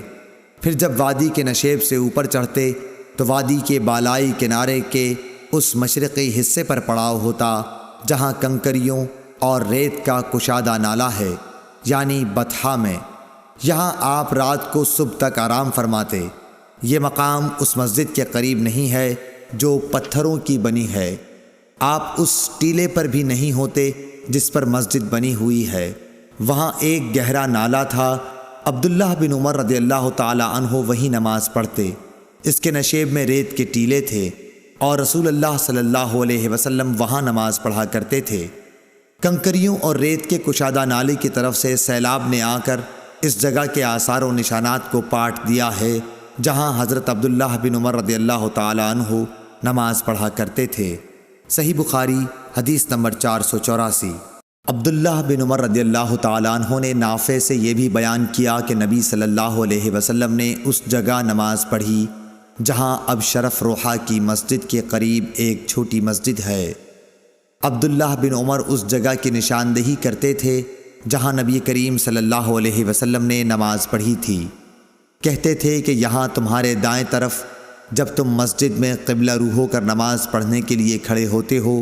پھر جب وادی کے نشیب سے اوپر چڑھتے تو وادی کے بالائی کنارے کے اس مشرقی حصے پر پڑاؤ ہوتا جہاں کنکریوں اور ریت کا کشادہ نالہ ہے، یعنی بطحا میں۔ یہاں آپ رات کو صبح تک آرام فرماتے۔ یہ مقام اس مسجد کے قریب نہیں ہے جو پتھروں کی بنی ہے، آپ اس ٹیلے پر بھی نہیں ہوتے جس پر مسجد بنی ہوئی ہے۔ وہاں ایک گہرا نالہ تھا، عبداللہ بن عمر رضی اللہ تعالی عنہ وہی نماز پڑھتے۔ اس کے نشیب میں ریت کے ٹیلے تھے اور رسول اللہ صلی اللہ علیہ وسلم وہاں نماز پڑھا کرتے تھے۔ کنکریوں اور ریت کے کشادہ نالے کی طرف سے سیلاب نے آ کر اس جگہ کے آثار و نشانات کو پاٹ دیا ہے جہاں حضرت عبداللہ بن عمر رضی اللہ تعالی عنہ نماز پڑھا کرتے تھے۔ صحیح بخاری حدیث نمبر 484۔ عبداللہ بن عمر رضی اللہ تعالی عنہ نے نافع سے یہ بھی بیان کیا کہ نبی صلی اللہ علیہ وسلم نے اس جگہ نماز پڑھی جہاں اب شرف روحا کی مسجد کے قریب ایک چھوٹی مسجد ہے۔ عبداللہ بن عمر اس جگہ کی نشاندہی کرتے تھے جہاں نبی کریم صلی اللہ علیہ وسلم نے نماز پڑھی تھی۔ کہتے تھے کہ یہاں تمہارے دائیں طرف جب تم مسجد میں قبلہ رو ہو کر نماز پڑھنے کے لیے کھڑے ہوتے ہو،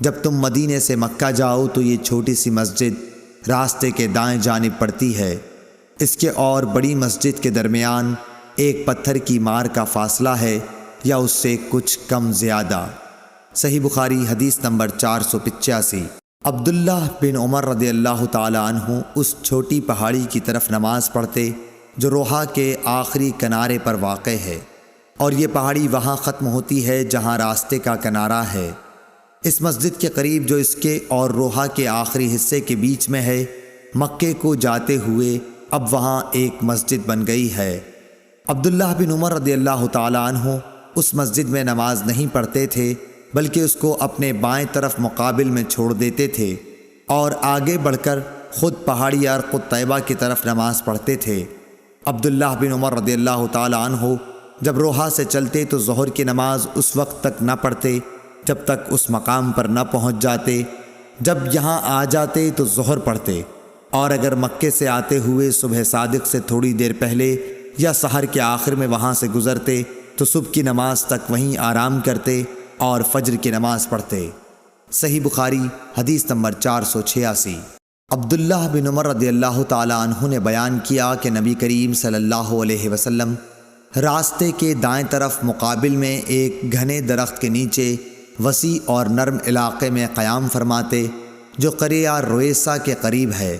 جب تم مدینے سے مکہ جاؤ تو یہ چھوٹی سی مسجد راستے کے دائیں جانب پڑتی ہے۔ اس کے اور بڑی مسجد کے درمیان ایک پتھر کی مار کا فاصلہ ہے یا اس سے کچھ کم زیادہ۔ صحیح بخاری حدیث نمبر 485۔ عبداللہ بن عمر رضی اللہ تعالی عنہ اس چھوٹی پہاڑی کی طرف نماز پڑھتے جو روحا کے آخری کنارے پر واقع ہے، اور یہ پہاڑی وہاں ختم ہوتی ہے جہاں راستے کا کنارہ ہے۔ اس مسجد کے قریب جو اس کے اور روحا کے آخری حصے کے بیچ میں ہے، مکے کو جاتے ہوئے اب وہاں ایک مسجد بن گئی ہے۔ عبداللہ بن عمر رضی اللہ تعالی عنہ اس مسجد میں نماز نہیں پڑھتے تھے بلکہ اس کو اپنے بائیں طرف مقابل میں چھوڑ دیتے تھے اور آگے بڑھ کر خود پہاڑی ارق طیبہ کی طرف نماز پڑھتے تھے۔ عبداللہ بن عمر رضی اللہ تعالی عنہ جب روحا سے چلتے تو ظہر کی نماز اس وقت تک نہ پڑھتے جب تک اس مقام پر نہ پہنچ جاتے۔ جب یہاں آ جاتے تو ظہر پڑھتے، اور اگر مکے سے آتے ہوئے صبح صادق سے تھوڑی دیر پہلے یا سحر کے آخر میں وہاں سے گزرتے تو صبح کی نماز تک وہیں آرام کرتے اور فجر کی نماز پڑھتے۔ صحیح بخاری حدیث نمبر 486۔ عبداللہ بن عمر رضی اللہ تعالی عنہ نے بیان کیا کہ نبی کریم صلی اللہ علیہ وسلم راستے کے دائیں طرف مقابل میں ایک گھنے درخت کے نیچے وسیع اور نرم علاقے میں قیام فرماتے جو قریہ رویسا کے قریب ہے۔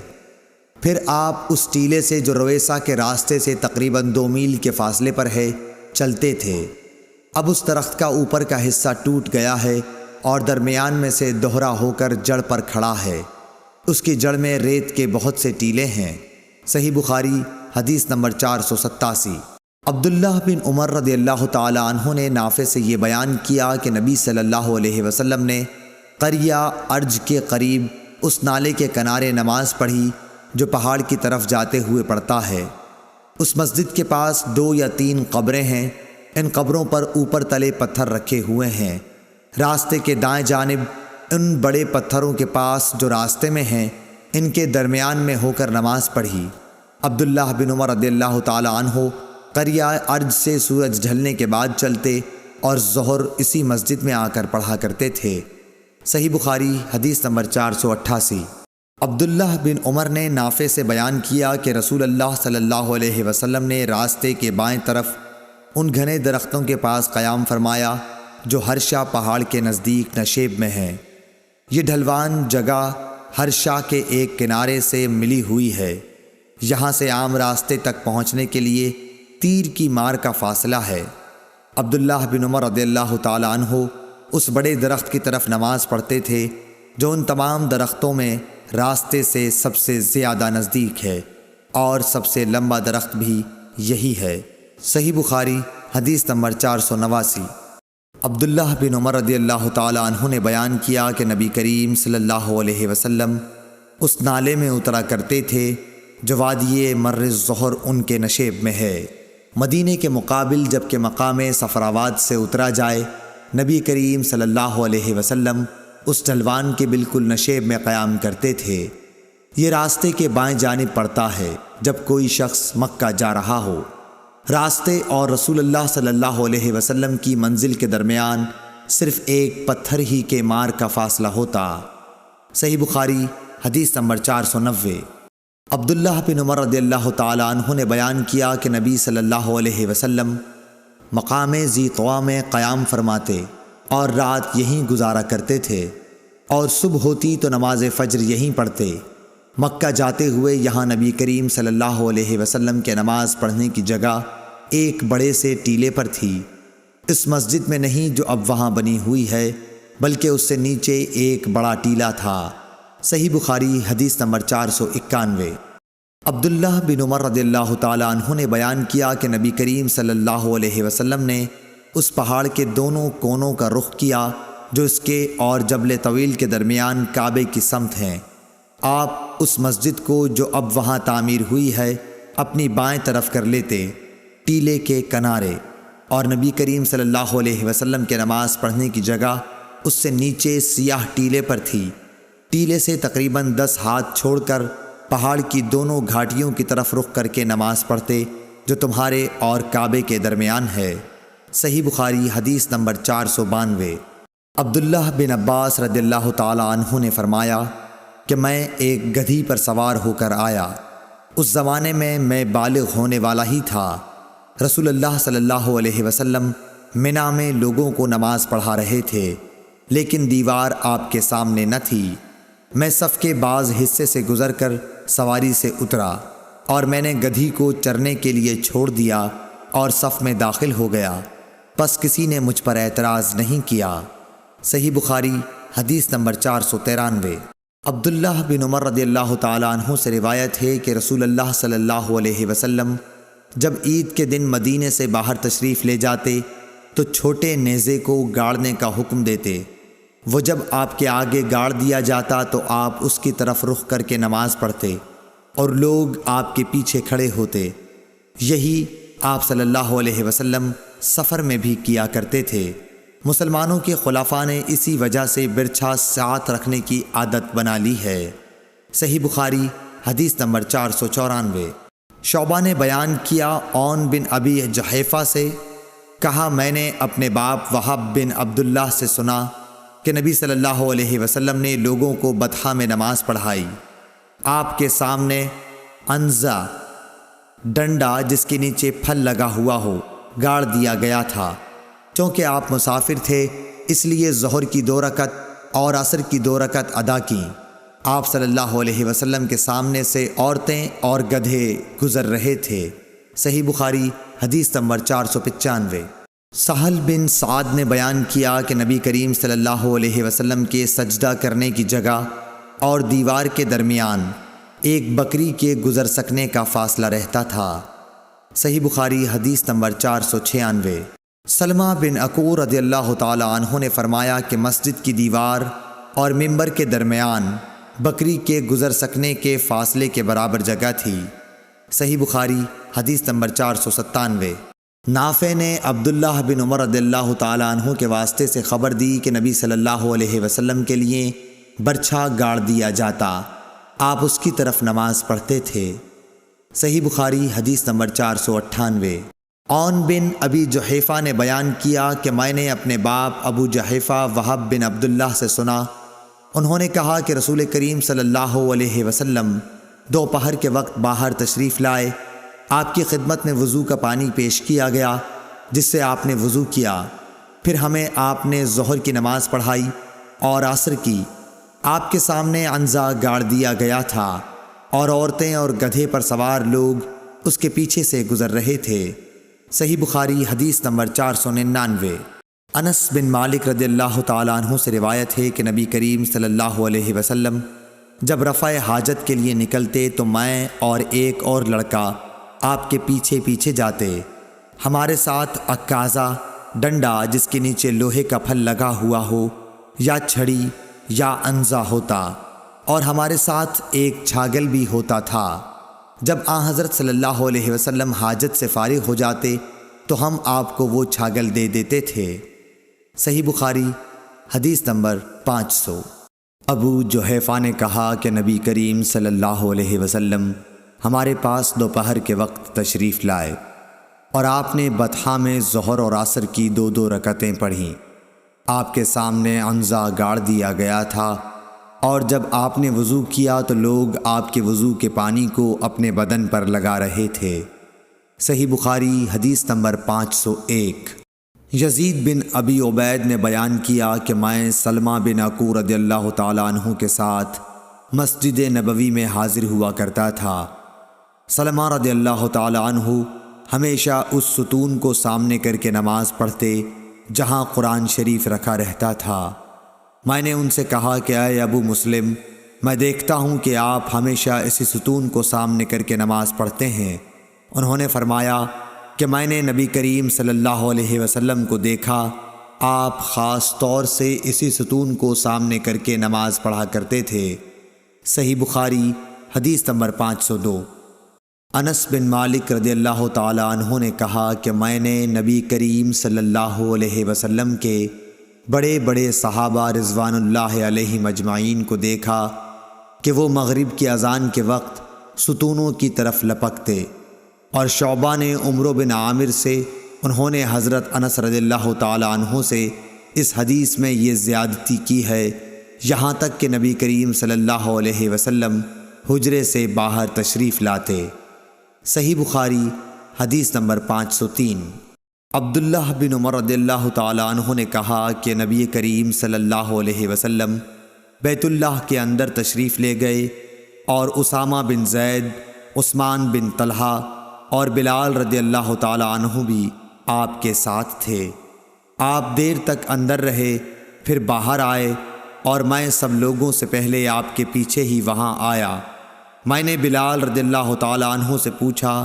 پھر آپ اس ٹیلے سے جو رویسا کے راستے سے تقریباً 2 میل کے فاصلے پر ہے چلتے تھے۔ اب اس درخت کا اوپر کا حصہ ٹوٹ گیا ہے اور درمیان میں سے دوہرا ہو کر جڑ پر کھڑا ہے، اس کی جڑ میں ریت کے بہت سے ٹیلے ہیں۔ صحیح بخاری حدیث نمبر 487۔ عبداللہ بن عمر رضی اللہ تعالی عنہ نے نافع سے یہ بیان کیا کہ نبی صلی اللہ علیہ وسلم نے قریہ ارج کے قریب اس نالے کے کنارے نماز پڑھی جو پہاڑ کی طرف جاتے ہوئے پڑتا ہے۔ اس مسجد کے پاس 2 یا 3 قبریں ہیں، ان قبروں پر اوپر تلے پتھر رکھے ہوئے ہیں۔ راستے کے دائیں جانب ان بڑے پتھروں کے پاس جو راستے میں ہیں، ان کے درمیان میں ہو کر نماز پڑھی۔ عبداللہ بن عمر رضی اللہ تعالی عنہ قریہ ارج سے سورج ڈھلنے کے بعد چلتے اور ظہر اسی مسجد میں آ کر پڑھا کرتے تھے۔ صحیح بخاری حدیث نمبر 488۔ عبداللہ بن عمر نے نافع سے بیان کیا کہ رسول اللہ صلی اللہ علیہ وسلم نے راستے کے بائیں طرف ان گھنے درختوں کے پاس قیام فرمایا جو ہرشا پہاڑ کے نزدیک نشیب میں ہیں۔ یہ ڈھلوان جگہ ہرشا کے ایک کنارے سے ملی ہوئی ہے۔ یہاں سے عام راستے تک پہنچنے کے لیے تیر کی مار کا فاصلہ ہے۔ عبداللہ بن عمر رضی اللہ تعالی عنہ اس بڑے درخت کی طرف نماز پڑھتے تھے جو ان تمام درختوں میں راستے سے سب سے زیادہ نزدیک ہے، اور سب سے لمبا درخت بھی یہی ہے۔ صحیح بخاری حدیث نمبر 489۔ عبداللہ بن عمر رضی اللہ تعالی عنہ نے بیان کیا کہ نبی کریم صلی اللہ علیہ وسلم اس نالے میں اترا کرتے تھے جو وادی مر الظہر ان کے نشیب میں ہے۔ مدینے کے مقابل جب کہ مقام صفراواد سے اترا جائے، نبی کریم صلی اللہ علیہ وسلم اس ڈھلوان کے بالکل نشیب میں قیام کرتے تھے۔ یہ راستے کے بائیں جانب پڑتا ہے جب کوئی شخص مکہ جا رہا ہو۔ راستے اور رسول اللہ صلی اللہ علیہ وسلم کی منزل کے درمیان صرف ایک پتھر ہی کے مار کا فاصلہ ہوتا۔ صحیح بخاری حدیث نمبر 490۔ عبداللہ بن عمر رضی اللہ تعالی عنہ نے بیان کیا کہ نبی صلی اللہ علیہ وسلم مقام ذی طویٰ میں قیام فرماتے اور رات یہیں گزارا کرتے تھے، اور صبح ہوتی تو نماز فجر یہیں پڑھتے۔ مکہ جاتے ہوئے یہاں نبی کریم صلی اللہ علیہ وسلم کے نماز پڑھنے کی جگہ ایک بڑے سے ٹیلے پر تھی، اس مسجد میں نہیں جو اب وہاں بنی ہوئی ہے، بلکہ اس سے نیچے ایک بڑا ٹیلا تھا۔ صحیح بخاری حدیث نمبر 491۔ عبداللہ بن عمر رضی اللہ تعالی عنہ نے بیان کیا کہ نبی کریم صلی اللہ علیہ وسلم نے اس پہاڑ کے دونوں کونوں کا رخ کیا جو اس کے اور جبل طویل کے درمیان کعبے کی سمت ہیں۔ آپ اس مسجد کو جو اب وہاں تعمیر ہوئی ہے اپنی بائیں طرف کر لیتے، ٹیلے کے کنارے، اور نبی کریم صلی اللہ علیہ وسلم کے نماز پڑھنے کی جگہ اس سے نیچے سیاہ ٹیلے پر تھی۔ ٹیلے سے تقریباً 10 ہاتھ چھوڑ کر پہاڑ کی دونوں گھاٹیوں کی طرف رخ کر کے نماز پڑھتے جو تمہارے اور کعبے کے درمیان ہے۔ صحیح بخاری حدیث نمبر 492۔ عبداللہ بن عباس رضی اللہ تعالی عنہ نے فرمایا کہ میں ایک گدھی پر سوار ہو کر آیا۔ اس زمانے میں بالغ ہونے والا ہی تھا۔ رسول اللہ صلی اللہ علیہ وسلم منی میں لوگوں کو نماز پڑھا رہے تھے، لیکن دیوار آپ کے سامنے نہ تھی۔ میں صف کے بعض حصے سے گزر کر سواری سے اترا، اور میں نے گدھی کو چرنے کے لیے چھوڑ دیا اور صف میں داخل ہو گیا، پس کسی نے مجھ پر اعتراض نہیں کیا۔ صحیح بخاری حدیث نمبر 493۔ عبداللہ بن عمر رضی اللہ تعالی عنہ سے روایت ہے کہ رسول اللہ صلی اللہ علیہ وسلم جب عید کے دن مدینے سے باہر تشریف لے جاتے تو چھوٹے نیزے کو گاڑنے کا حکم دیتے۔ وہ جب آپ کے آگے گاڑ دیا جاتا تو آپ اس کی طرف رخ کر کے نماز پڑھتے اور لوگ آپ کے پیچھے کھڑے ہوتے۔ یہی آپ صلی اللہ علیہ وسلم سفر میں بھی کیا کرتے تھے۔ مسلمانوں کے خلفاء نے اسی وجہ سے برچھا ساتھ رکھنے کی عادت بنا لی ہے۔ صحیح بخاری حدیث نمبر 494۔ شعبہ نے بیان کیا عون بن ابی جحیفہ سے، کہا میں نے اپنے باپ وہب بن عبداللہ سے سنا کہ نبی صلی اللہ علیہ وسلم نے لوگوں کو بطحہ میں نماز پڑھائی۔ آپ کے سامنے انزا ڈنڈا جس کے نیچے پھل لگا ہوا ہو گاڑ دیا گیا تھا۔ چونکہ آپ مسافر تھے اس لیے ظہر کی 2 رکعت اور عصر کی 2 رکعت ادا کیں۔ آپ صلی اللہ علیہ وسلم کے سامنے سے عورتیں اور گدھے گزر رہے تھے۔ صحیح بخاری حدیث نمبر 495۔ سہل بن سعد نے بیان کیا کہ نبی کریم صلی اللہ علیہ وسلم کے سجدہ کرنے کی جگہ اور دیوار کے درمیان ایک بکری کے گزر سکنے کا فاصلہ رہتا تھا۔ صحیح بخاری حدیث نمبر 496۔ سلمہ بن عقور رضی اللہ تعالی عنہ نے فرمایا کہ مسجد کی دیوار اور ممبر کے درمیان بکری کے گزر سکنے کے فاصلے کے برابر جگہ تھی۔ صحیح بخاری حدیث نمبر 497۔ نافع نے عبداللہ بن عمر رضی اللہ تعالیٰ عنہ کے واسطے سے خبر دی کہ نبی صلی اللہ علیہ وسلم کے لیے برچھا گاڑ دیا جاتا، آپ اس کی طرف نماز پڑھتے تھے۔ صحیح بخاری حدیث نمبر 498۔ عون بن ابی جحیفہ نے بیان کیا کہ میں نے اپنے باپ ابو جحیفہ وہب بن عبداللہ سے سنا، انہوں نے کہا کہ رسول کریم صلی اللہ علیہ وسلم دوپہر کے وقت باہر تشریف لائے، آپ کی خدمت میں وضو کا پانی پیش کیا گیا جس سے آپ نے وضو کیا، پھر ہمیں آپ نے ظہر کی نماز پڑھائی اور عصر کی۔ آپ کے سامنے عنزہ گاڑ دیا گیا تھا اور عورتیں اور گدھے پر سوار لوگ اس کے پیچھے سے گزر رہے تھے۔ صحیح بخاری حدیث نمبر 499۔ انس بن مالک رضی اللہ تعالیٰ عنہ سے روایت ہے کہ نبی کریم صلی اللہ علیہ وسلم جب رفع حاجت کے لیے نکلتے تو میں اور ایک اور لڑکا آپ کے پیچھے پیچھے جاتے، ہمارے ساتھ عکازہ ڈنڈا جس کے نیچے لوہے کا پھل لگا ہوا ہو یا چھڑی یا عنزہ ہوتا، اور ہمارے ساتھ ایک چھاگل بھی ہوتا تھا۔ جب آن حضرت صلی اللہ علیہ وسلم حاجت سے فارغ ہو جاتے تو ہم آپ کو وہ چھاگل دے دیتے تھے۔ صحیح بخاری حدیث نمبر 500۔ ابو جحیفہ نے کہا کہ نبی کریم صلی اللہ علیہ وسلم ہمارے پاس دوپہر کے وقت تشریف لائے اور آپ نے بطحا میں ظہر اور عصر کی 2 رکعتیں پڑھیں۔ آپ کے سامنے عنزہ گاڑ دیا گیا تھا، اور جب آپ نے وضو کیا تو لوگ آپ کے وضو کے پانی کو اپنے بدن پر لگا رہے تھے۔ صحیح بخاری حدیث نمبر 501۔ یزید بن ابی عبید نے بیان کیا کہ میں سلمہ بن عقور رضی اللہ تعالیٰ عنہ کے ساتھ مسجد نبوی میں حاضر ہوا کرتا تھا۔ سلمہ رضی اللہ تعالیٰ عنہ ہمیشہ اس ستون کو سامنے کر کے نماز پڑھتے جہاں قرآن شریف رکھا رہتا تھا۔ میں نے ان سے کہا کہ اے ابو مسلم، میں دیکھتا ہوں کہ آپ ہمیشہ اسی ستون کو سامنے کر کے نماز پڑھتے ہیں۔ انہوں نے فرمایا کہ میں نے نبی کریم صلی اللہ علیہ وسلم کو دیکھا، آپ خاص طور سے اسی ستون کو سامنے کر کے نماز پڑھا کرتے تھے۔ صحیح بخاری حدیث نمبر 502۔ انس بن مالک رضی اللہ تعالیٰ عنہ نے کہا کہ میں نے نبی کریم صلی اللہ علیہ وسلم کے بڑے بڑے صحابہ رضوان اللہ علیہم اجمعین کو دیکھا کہ وہ مغرب کی اذان کے وقت ستونوں کی طرف لپکتے، اور شعبہ نے عمرو بن عامر سے، انہوں نے حضرت انس رضی اللہ تعالیٰ عنہ سے اس حدیث میں یہ زیادتی کی ہے، یہاں تک کہ نبی کریم صلی اللہ علیہ وسلم حجرے سے باہر تشریف لاتے۔ صحیح بخاری حدیث نمبر 503۔ عبداللہ بن عمر رضی اللہ تعالیٰ عنہ نے کہا کہ نبی کریم صلی اللہ علیہ وسلم بیت اللہ کے اندر تشریف لے گئے اور اسامہ بن زید، عثمان بن طلحہ اور بلال رضی اللہ تعالیٰ عنہ بھی آپ کے ساتھ تھے۔ آپ دیر تک اندر رہے، پھر باہر آئے اور میں سب لوگوں سے پہلے آپ کے پیچھے ہی وہاں آیا۔ میں نے بلال رضی اللہ تعالیٰ عنہ سے پوچھا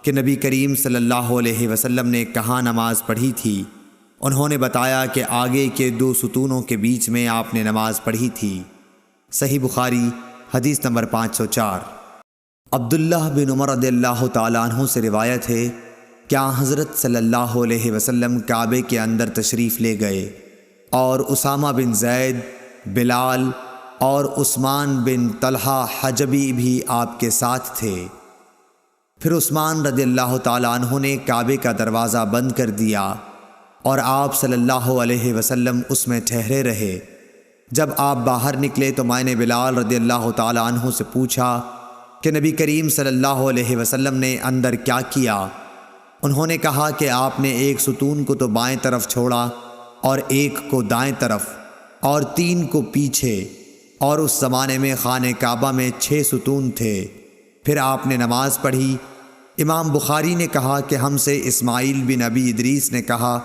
کہ نبی کریم صلی اللہ علیہ وسلم نے کہاں نماز پڑھی تھی؟ انہوں نے بتایا کہ آگے کے 2 ستونوں کے بیچ میں آپ نے نماز پڑھی تھی۔ صحیح بخاری حدیث نمبر 504۔ عبداللہ بن عمر رضی اللہ تعالیٰ عنہ سے روایت ہے کہ حضرت صلی اللہ علیہ وسلم کعبے کے اندر تشریف لے گئے اور اسامہ بن زید، بلال اور عثمان بن طلحہ حجبی بھی آپ کے ساتھ تھے۔ پھر عثمان رضی اللہ تعالیٰ عنہ نے کعبے کا دروازہ بند کر دیا اور آپ صلی اللہ علیہ وسلم اس میں ٹھہرے رہے۔ جب آپ باہر نکلے تو میں نے بلال رضی اللہ تعالیٰ عنہ سے پوچھا کہ نبی کریم صلی اللہ علیہ وسلم نے اندر کیا کیا؟ انہوں نے کہا کہ آپ نے ایک ستون کو تو بائیں طرف چھوڑا اور ایک کو دائیں طرف اور 3 کو پیچھے، اور اس زمانے میں خانہ کعبہ میں 6 ستون تھے۔ پھر آپ نے نماز پڑھی۔ امام بخاری نے کہا کہ ہم سے اسماعیل بن ابی ادریس نے کہا،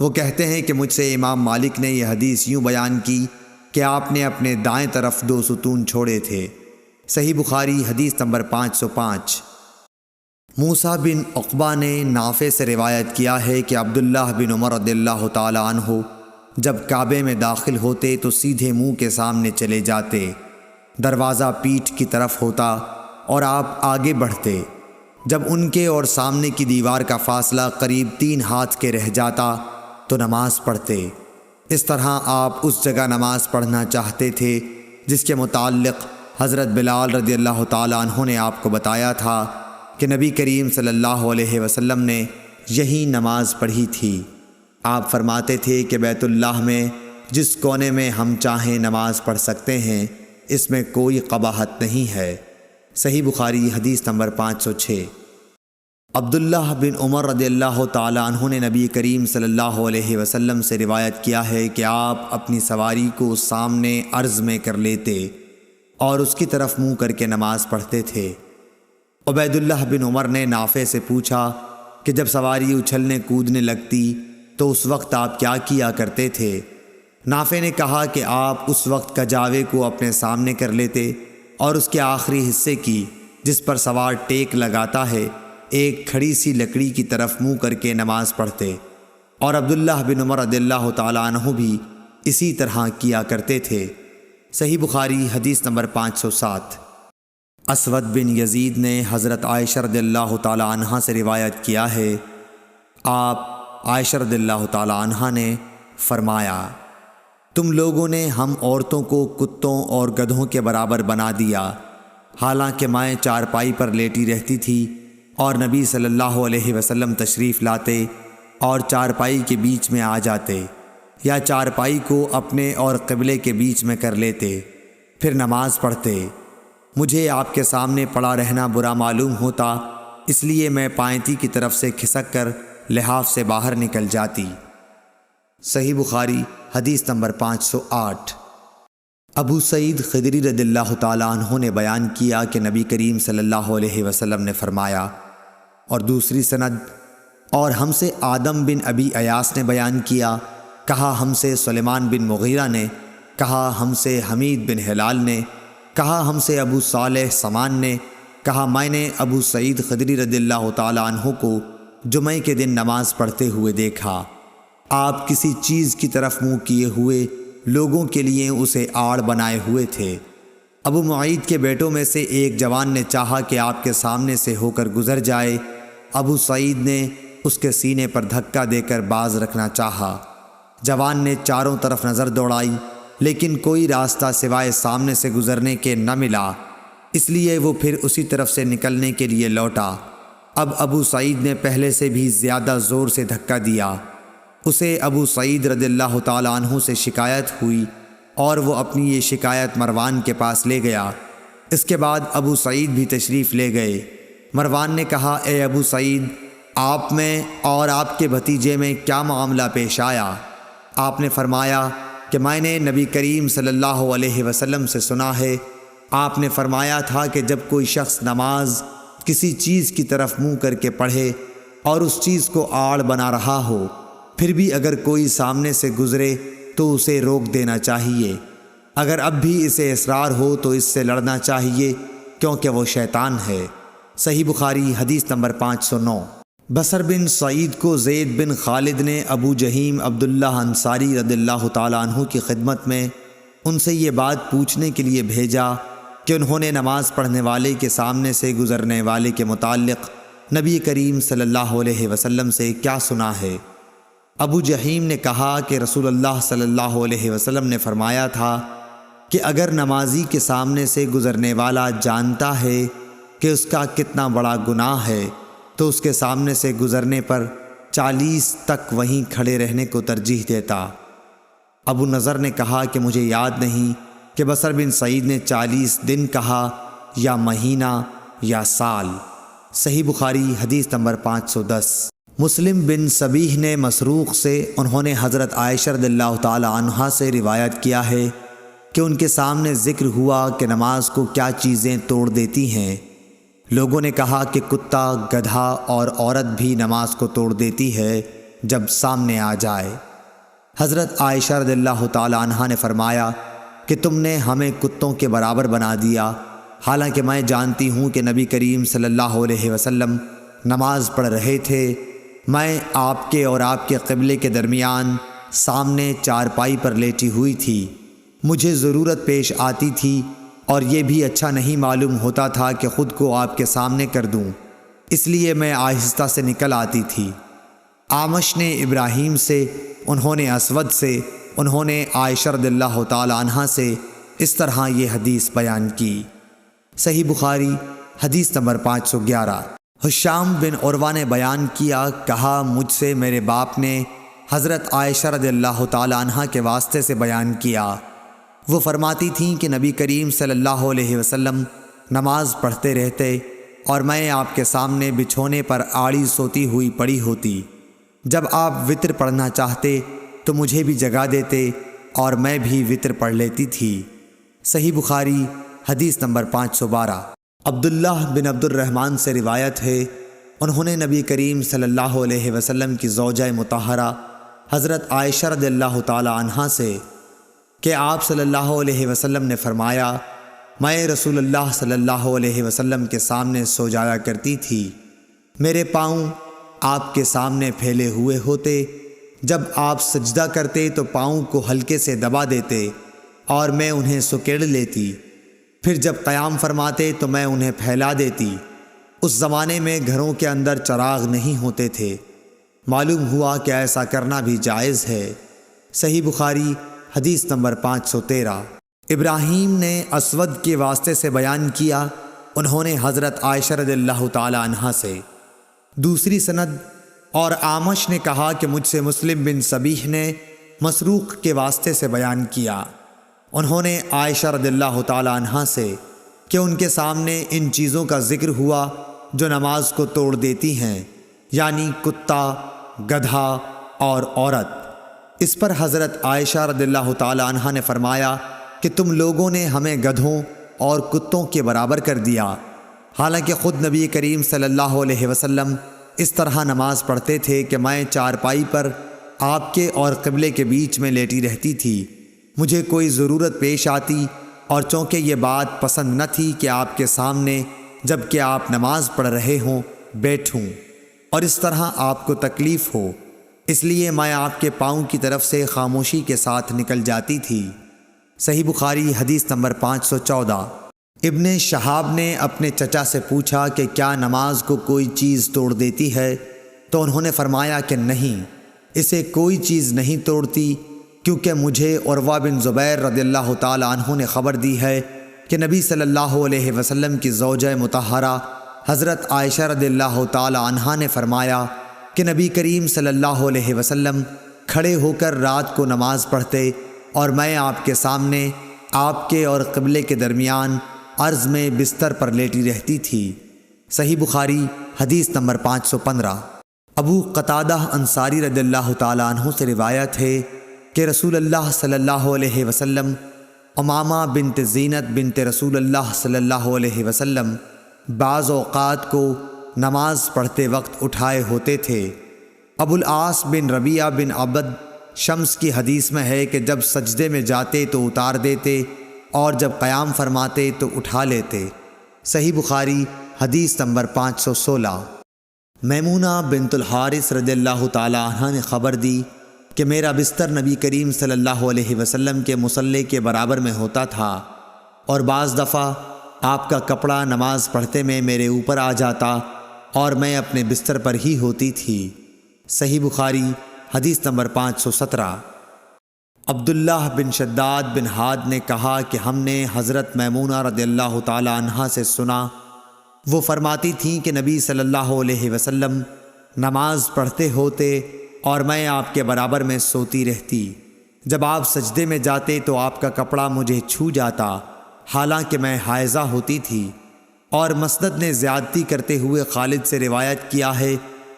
وہ کہتے ہیں کہ مجھ سے امام مالک نے یہ حدیث یوں بیان کی کہ آپ نے اپنے دائیں طرف 2 ستون چھوڑے تھے۔ صحیح بخاری حدیث نمبر 505۔ موسیٰ بن عقبہ نے نافع سے روایت کیا ہے کہ عبداللہ بن عمر رضی اللہ تعالیٰ عنہ جب کعبے میں داخل ہوتے تو سیدھے منہ کے سامنے چلے جاتے، دروازہ پیٹھ کی طرف ہوتا اور آپ آگے بڑھتے جب ان کے اور سامنے کی دیوار کا فاصلہ قریب 3 ہاتھ کے رہ جاتا تو نماز پڑھتے۔ اس طرح آپ اس جگہ نماز پڑھنا چاہتے تھے جس کے متعلق حضرت بلال رضی اللہ تعالیٰ عنہ نے آپ کو بتایا تھا کہ نبی کریم صلی اللہ علیہ وسلم نے یہی نماز پڑھی تھی۔ آپ فرماتے تھے کہ بیت اللہ میں جس کونے میں ہم چاہیں نماز پڑھ سکتے ہیں، اس میں کوئی قباحت نہیں ہے۔ صحیح بخاری حدیث نمبر 506۔ عبداللہ بن عمر رضی اللہ تعالیٰ عنہ نے نبی کریم صلی اللہ علیہ وسلم سے روایت کیا ہے کہ آپ اپنی سواری کو سامنے عرض میں کر لیتے اور اس کی طرف منہ کر کے نماز پڑھتے تھے۔ عبیداللہ بن عمر نے نافع سے پوچھا کہ جب سواری اچھلنے کودنے لگتی تو اس وقت آپ کیا کیا کرتے تھے؟ نافع نے کہا کہ آپ اس وقت کجاوے کو اپنے سامنے کر لیتے اور اس کے آخری حصے کی جس پر سوار ٹیک لگاتا ہے ایک کھڑی سی لکڑی کی طرف منہ کر کے نماز پڑھتے، اور عبداللہ بن عمر رضی اللہ تعالیٰ عنہ بھی اسی طرح کیا کرتے تھے۔ صحیح بخاری حدیث نمبر 507۔ اسود بن یزید نے حضرت عائشہ رضی اللہ تعالیٰ عنہ سے روایت کیا ہے، آپ عائشہ رضی اللہ تعالیٰ عنہ نے فرمایا، تم لوگوں نے ہم عورتوں کو کتوں اور گدھوں کے برابر بنا دیا، حالانکہ میں چارپائی پر لیٹی رہتی تھی اور نبی صلی اللہ علیہ وسلم تشریف لاتے اور چارپائی کے بیچ میں آ جاتے یا چارپائی کو اپنے اور قبلے کے بیچ میں کر لیتے، پھر نماز پڑھتے۔ مجھے آپ کے سامنے پڑا رہنا برا معلوم ہوتا، اس لیے میں پائنتی کی طرف سے کھسک کر لحاف سے باہر نکل جاتی۔ صحیح بخاری حدیث نمبر 508۔ ابو سعید خدری رضی اللہ تعالیٰ عنہ نے بیان کیا کہ نبی کریم صلی اللہ علیہ وسلم نے فرمایا، اور دوسری سند، اور ہم سے آدم بن ابی ایاس نے بیان کیا، کہا ہم سے سلیمان بن مغیرہ نے، کہا ہم سے حمید بن ہلال نے، کہا ہم سے ابو صالح سمان نے، کہا میں نے ابو سعید خدری رضی اللہ تعالیٰ عنہ کو جمعہ کے دن نماز پڑھتے ہوئے دیکھا۔ آپ کسی چیز کی طرف منہ کیے ہوئے لوگوں کے لیے اسے آڑ بنائے ہوئے تھے۔ ابو معید کے بیٹوں میں سے ایک جوان نے چاہا کہ آپ کے سامنے سے ہو کر گزر جائے، ابو سعید نے اس کے سینے پر دھکا دے کر باز رکھنا چاہا۔ جوان نے چاروں طرف نظر دوڑائی لیکن کوئی راستہ سوائے سامنے سے گزرنے کے نہ ملا، اس لیے وہ پھر اسی طرف سے نکلنے کے لیے لوٹا۔ اب ابو سعید نے پہلے سے بھی زیادہ زور سے دھکا دیا۔ اسے ابو سعید رضی اللہ تعالیٰ عنہ سے شکایت ہوئی اور وہ اپنی یہ شکایت مروان کے پاس لے گیا۔ اس کے بعد ابو سعید بھی تشریف لے گئے۔ مروان نے کہا، اے ابو سعید، آپ میں اور آپ کے بھتیجے میں کیا معاملہ پیش آیا؟ آپ نے فرمایا کہ میں نے نبی کریم صلی اللہ علیہ وسلم سے سنا ہے، آپ نے فرمایا تھا کہ جب کوئی شخص نماز کسی چیز کی طرف منہ کر کے پڑھے اور اس چیز کو آڑ بنا رہا ہو، پھر بھی اگر کوئی سامنے سے گزرے تو اسے روک دینا چاہیے، اگر اب بھی اسے اصرار ہو تو اس سے لڑنا چاہیے کیونکہ وہ شیطان ہے۔ صحیح بخاری حدیث نمبر 509۔ بصر بن سعید کو زید بن خالد نے ابو جہیم عبداللہ انصاری رضی اللہ تعالیٰ عنہ کی خدمت میں ان سے یہ بات پوچھنے کے لیے بھیجا کہ انہوں نے نماز پڑھنے والے کے سامنے سے گزرنے والے کے متعلق نبی کریم صلی اللہ علیہ وسلم سے کیا سنا ہے۔ ابو جہیم نے کہا کہ رسول اللہ صلی اللہ علیہ وسلم نے فرمایا تھا کہ اگر نمازی کے سامنے سے گزرنے والا جانتا ہے کہ اس کا کتنا بڑا گناہ ہے تو اس کے سامنے سے گزرنے پر 40 تک وہیں کھڑے رہنے کو ترجیح دیتا۔ ابو نضر نے کہا کہ مجھے یاد نہیں کہ بصر بن سعید نے 40 دن کہا یا مہینہ یا سال۔ صحیح بخاری حدیث نمبر 510۔ مسلم بن سبیح نے مسروق سے، انہوں نے حضرت عائشہ رضی اللہ تعالی عنہا سے روایت کیا ہے کہ ان کے سامنے ذکر ہوا کہ نماز کو کیا چیزیں توڑ دیتی ہیں۔ لوگوں نے کہا کہ کتا، گدھا اور عورت بھی نماز کو توڑ دیتی ہے جب سامنے آ جائے۔ حضرت عائشہ رضی اللہ تعالی عنہا نے فرمایا کہ تم نے ہمیں کتوں کے برابر بنا دیا، حالانکہ میں جانتی ہوں کہ نبی کریم صلی اللہ علیہ وسلم نماز پڑھ رہے تھے، میں آپ کے اور آپ کے قبلے کے درمیان سامنے چارپائی پر لیٹی ہوئی تھی، مجھے ضرورت پیش آتی تھی اور یہ بھی اچھا نہیں معلوم ہوتا تھا کہ خود کو آپ کے سامنے کر دوں، اس لیے میں آہستہ سے نکل آتی تھی۔ اعمش نے ابراہیم سے، انہوں نے اسود سے، انہوں نے عائشہ رضی اللہ تعالی عنہا سے اس طرح یہ حدیث بیان کی۔ صحیح بخاری حدیث نمبر 511۔ ہشام بن عروہ نے بیان کیا، کہا مجھ سے میرے باپ نے حضرت عائشہ رضی اللہ تعالی عنہا کے واسطے سے بیان کیا۔ وہ فرماتی تھیں کہ نبی کریم صلی اللہ علیہ وسلم نماز پڑھتے رہتے اور میں آپ کے سامنے بچھونے پر آڑی سوتی ہوئی پڑی ہوتی۔ جب آپ وطر پڑھنا چاہتے تو مجھے بھی جگا دیتے اور میں بھی وطر پڑھ لیتی تھی۔ صحیح بخاری حدیث نمبر 512۔ عبداللہ بن عبد الرحمن سے روایت ہے، انہوں نے نبی کریم صلی اللہ علیہ وسلم کی زوجہ مطہرہ حضرت عائشہ رضی اللہ تعالی عنہا سے کہ آپ صلی اللہ علیہ وسلم نے فرمایا، میں رسول اللہ صلی اللہ علیہ وسلم کے سامنے سو جایا کرتی تھی، میرے پاؤں آپ کے سامنے پھیلے ہوئے ہوتے، جب آپ سجدہ کرتے تو پاؤں کو ہلکے سے دبا دیتے اور میں انہیں سکیڑ لیتی، پھر جب قیام فرماتے تو میں انہیں پھیلا دیتی۔ اس زمانے میں گھروں کے اندر چراغ نہیں ہوتے تھے، معلوم ہوا کہ ایسا کرنا بھی جائز ہے۔ صحیح بخاری حدیث نمبر 513۔ ابراہیم نے اسود کے واسطے سے بیان کیا، انہوں نے حضرت عائشہ رضی اللہ تعالی عنہا سے۔ دوسری سند اور اعمش نے کہا کہ مجھ سے مسلم بن صبیح نے مسروق کے واسطے سے بیان کیا، انہوں نے عائشہ رضی اللہ تعالی عنہا سے کہ ان کے سامنے ان چیزوں کا ذکر ہوا جو نماز کو توڑ دیتی ہیں، یعنی کتا، گدھا اور عورت۔ اس پر حضرت عائشہ رضی اللہ تعالی عنہا نے فرمایا کہ تم لوگوں نے ہمیں گدھوں اور کتوں کے برابر کر دیا، حالانکہ خود نبی کریم صلی اللہ علیہ وسلم اس طرح نماز پڑھتے تھے کہ میں چارپائی پر آپ کے اور قبلے کے بیچ میں لیٹی رہتی تھی، مجھے کوئی ضرورت پیش آتی اور چونکہ یہ بات پسند نہ تھی کہ آپ کے سامنے جب کہ آپ نماز پڑھ رہے ہوں بیٹھوں اور اس طرح آپ کو تکلیف ہو، اس لیے میں آپ کے پاؤں کی طرف سے خاموشی کے ساتھ نکل جاتی تھی۔ صحیح بخاری حدیث نمبر 514۔ ابن شہاب نے اپنے چچا سے پوچھا کہ کیا نماز کو کوئی چیز توڑ دیتی ہے؟ تو انہوں نے فرمایا کہ نہیں، اسے کوئی چیز نہیں توڑتی، کیونکہ مجھے عروہ بن زبیر رضی اللہ تعالی عنہ نے خبر دی ہے کہ نبی صلی اللہ علیہ وسلم کی زوجہ مطہرہ حضرت عائشہ رضی اللہ تعالی عنہا نے فرمایا کہ نبی کریم صلی اللہ علیہ وسلم کھڑے ہو کر رات کو نماز پڑھتے اور میں آپ کے سامنے آپ کے اور قبلے کے درمیان عرض میں بستر پر لیٹی رہتی تھی۔ صحیح بخاری حدیث نمبر 515۔ ابو قتادہ انصاری رضی اللہ تعالی عنہ سے روایت ہے کہ رسول اللہ صلی اللہ علیہ وسلم امامہ بنت زینت بنت رسول اللہ صلی اللہ علیہ وسلم بعض اوقات کو نماز پڑھتے وقت اٹھائے ہوتے تھے۔ ابو العاص بن ربیعہ بن عبد شمس کی حدیث میں ہے کہ جب سجدے میں جاتے تو اتار دیتے اور جب قیام فرماتے تو اٹھا لیتے۔ صحیح بخاری حدیث نمبر 516۔ میمونہ بنت الحارث رضی اللہ تعالی عنہ نے خبر دی کہ میرا بستر نبی کریم صلی اللہ علیہ وسلم کے مصلی کے برابر میں ہوتا تھا اور بعض دفعہ آپ کا کپڑا نماز پڑھتے میں میرے اوپر آ جاتا اور میں اپنے بستر پر ہی ہوتی تھی۔ صحیح بخاری حدیث نمبر 517۔ عبداللہ بن شداد بن ہاد نے کہا کہ ہم نے حضرت میمونہ رضی اللہ تعالی عنہا سے سنا، وہ فرماتی تھیں کہ نبی صلی اللہ علیہ وسلم نماز پڑھتے ہوتے اور میں آپ کے برابر میں سوتی رہتی، جب آپ سجدے میں جاتے تو آپ کا کپڑا مجھے چھو جاتا، حالانکہ میں حائضہ ہوتی تھی۔ اور مسند نے زیادتی کرتے ہوئے خالد سے روایت کیا ہے،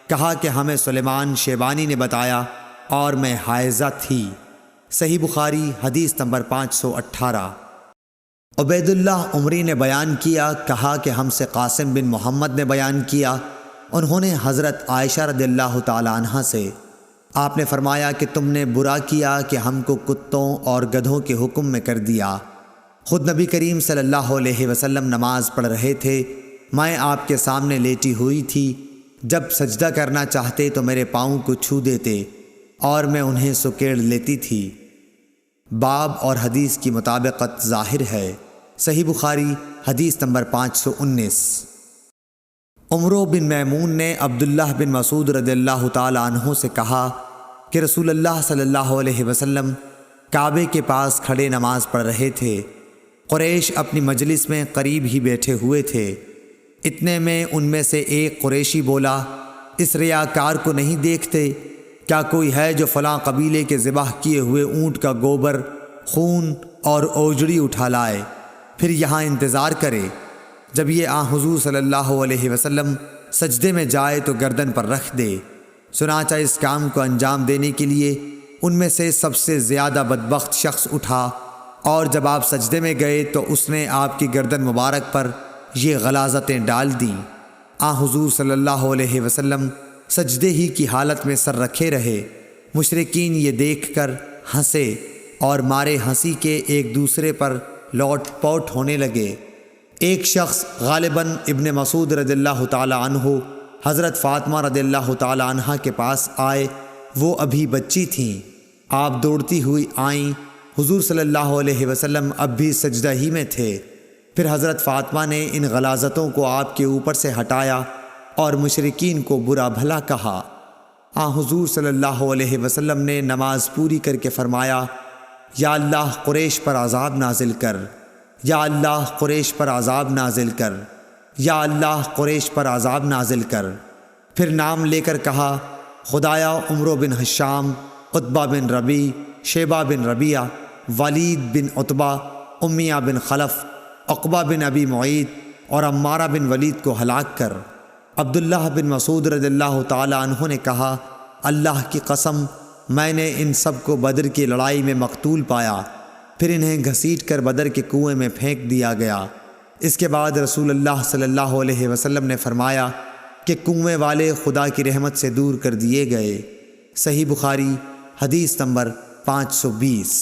کہا کہ ہمیں سلیمان شیبانی نے بتایا اور میں حائضہ تھی۔ صحیح بخاری حدیث نمبر 518۔ عبید اللہ عمری نے بیان کیا، کہا کہ ہم سے قاسم بن محمد نے بیان کیا، انہوں نے حضرت عائشہ رضی اللہ تعالی عنہا سے، آپ نے فرمایا کہ تم نے برا کیا کہ ہم کو کتوں اور گدھوں کے حکم میں کر دیا، خود نبی کریم صلی اللہ علیہ وسلم نماز پڑھ رہے تھے، میں آپ کے سامنے لیٹی ہوئی تھی، جب سجدہ کرنا چاہتے تو میرے پاؤں کو چھو دیتے اور میں انہیں سکیڑ لیتی تھی۔ باب اور حدیث کی مطابقت ظاہر ہے۔ صحیح بخاری حدیث نمبر 519۔ عمرو بن میمون نے عبداللہ بن مسعود رضی اللہ تعالی عنہ سے کہا کہ رسول اللہ صلی اللہ علیہ وسلم کعبے کے پاس کھڑے نماز پڑھ رہے تھے۔ قریش اپنی مجلس میں قریب ہی بیٹھے ہوئے تھے۔ اتنے میں ان میں سے ایک قریشی بولا، اس ریاکار کو نہیں دیکھتے؟ کیا کوئی ہے جو فلاں قبیلے کے ذبح کیے ہوئے اونٹ کا گوبر، خون اور اوجڑی اٹھا لائے، پھر یہاں انتظار کرے؟ جب یہ حضور صلی اللہ علیہ وسلم سجدے میں جائے تو گردن پر رکھ دے۔ چنانچہ اس کام کو انجام دینے کے لیے ان میں سے سب سے زیادہ بدبخت شخص اٹھا، اور جب آپ سجدے میں گئے تو اس نے آپ کی گردن مبارک پر یہ غلاظتیں ڈال دیں۔ حضور صلی اللہ علیہ وسلم سجدے ہی کی حالت میں سر رکھے رہے۔ مشرکین یہ دیکھ کر ہنسے اور مارے ہنسی کے ایک دوسرے پر لوٹ پوٹ ہونے لگے۔ ایک شخص غالباً ابن مسعود رضی اللہ تعالی عنہ حضرت فاطمہ رضی اللہ تعالی عنہ کے پاس آئے۔ وہ ابھی بچی تھیں۔ آپ دوڑتی ہوئی آئیں۔ حضور صلی اللہ علیہ وسلم اب بھی سجدہ ہی میں تھے۔ پھر حضرت فاطمہ نے ان غلاظتوں کو آپ کے اوپر سے ہٹایا اور مشرکین کو برا بھلا کہا۔ حضور صلی اللہ علیہ وسلم نے نماز پوری کر کے فرمایا، یا اللہ قریش پر عذاب نازل کر، یا اللہ قریش پر عذاب نازل کر، یا اللہ قریش پر عذاب نازل کر۔ پھر نام لے کر کہا، خدایا عمرو بن حشام، عتبہ بن ربیع، شیبہ بن ربیعہ، ولید بن عتبہ، امیہ بن خلف، عقبہ بن ابی معیط اور عمارہ بن ولید کو ہلاک کر۔ عبداللہ بن مسعود رضی اللہ تعالی عنہ نے کہا، اللہ کی قسم میں نے ان سب کو بدر کی لڑائی میں مقتول پایا۔ پھر انہیں گھسیٹ کر بدر کے کنویں میں پھینک دیا گیا۔ اس کے بعد رسول اللہ صلی اللہ علیہ وسلم نے فرمایا کہ کنویں والے خدا کی رحمت سے دور کر دیے گئے۔ صحیح بخاری حدیث نمبر 520۔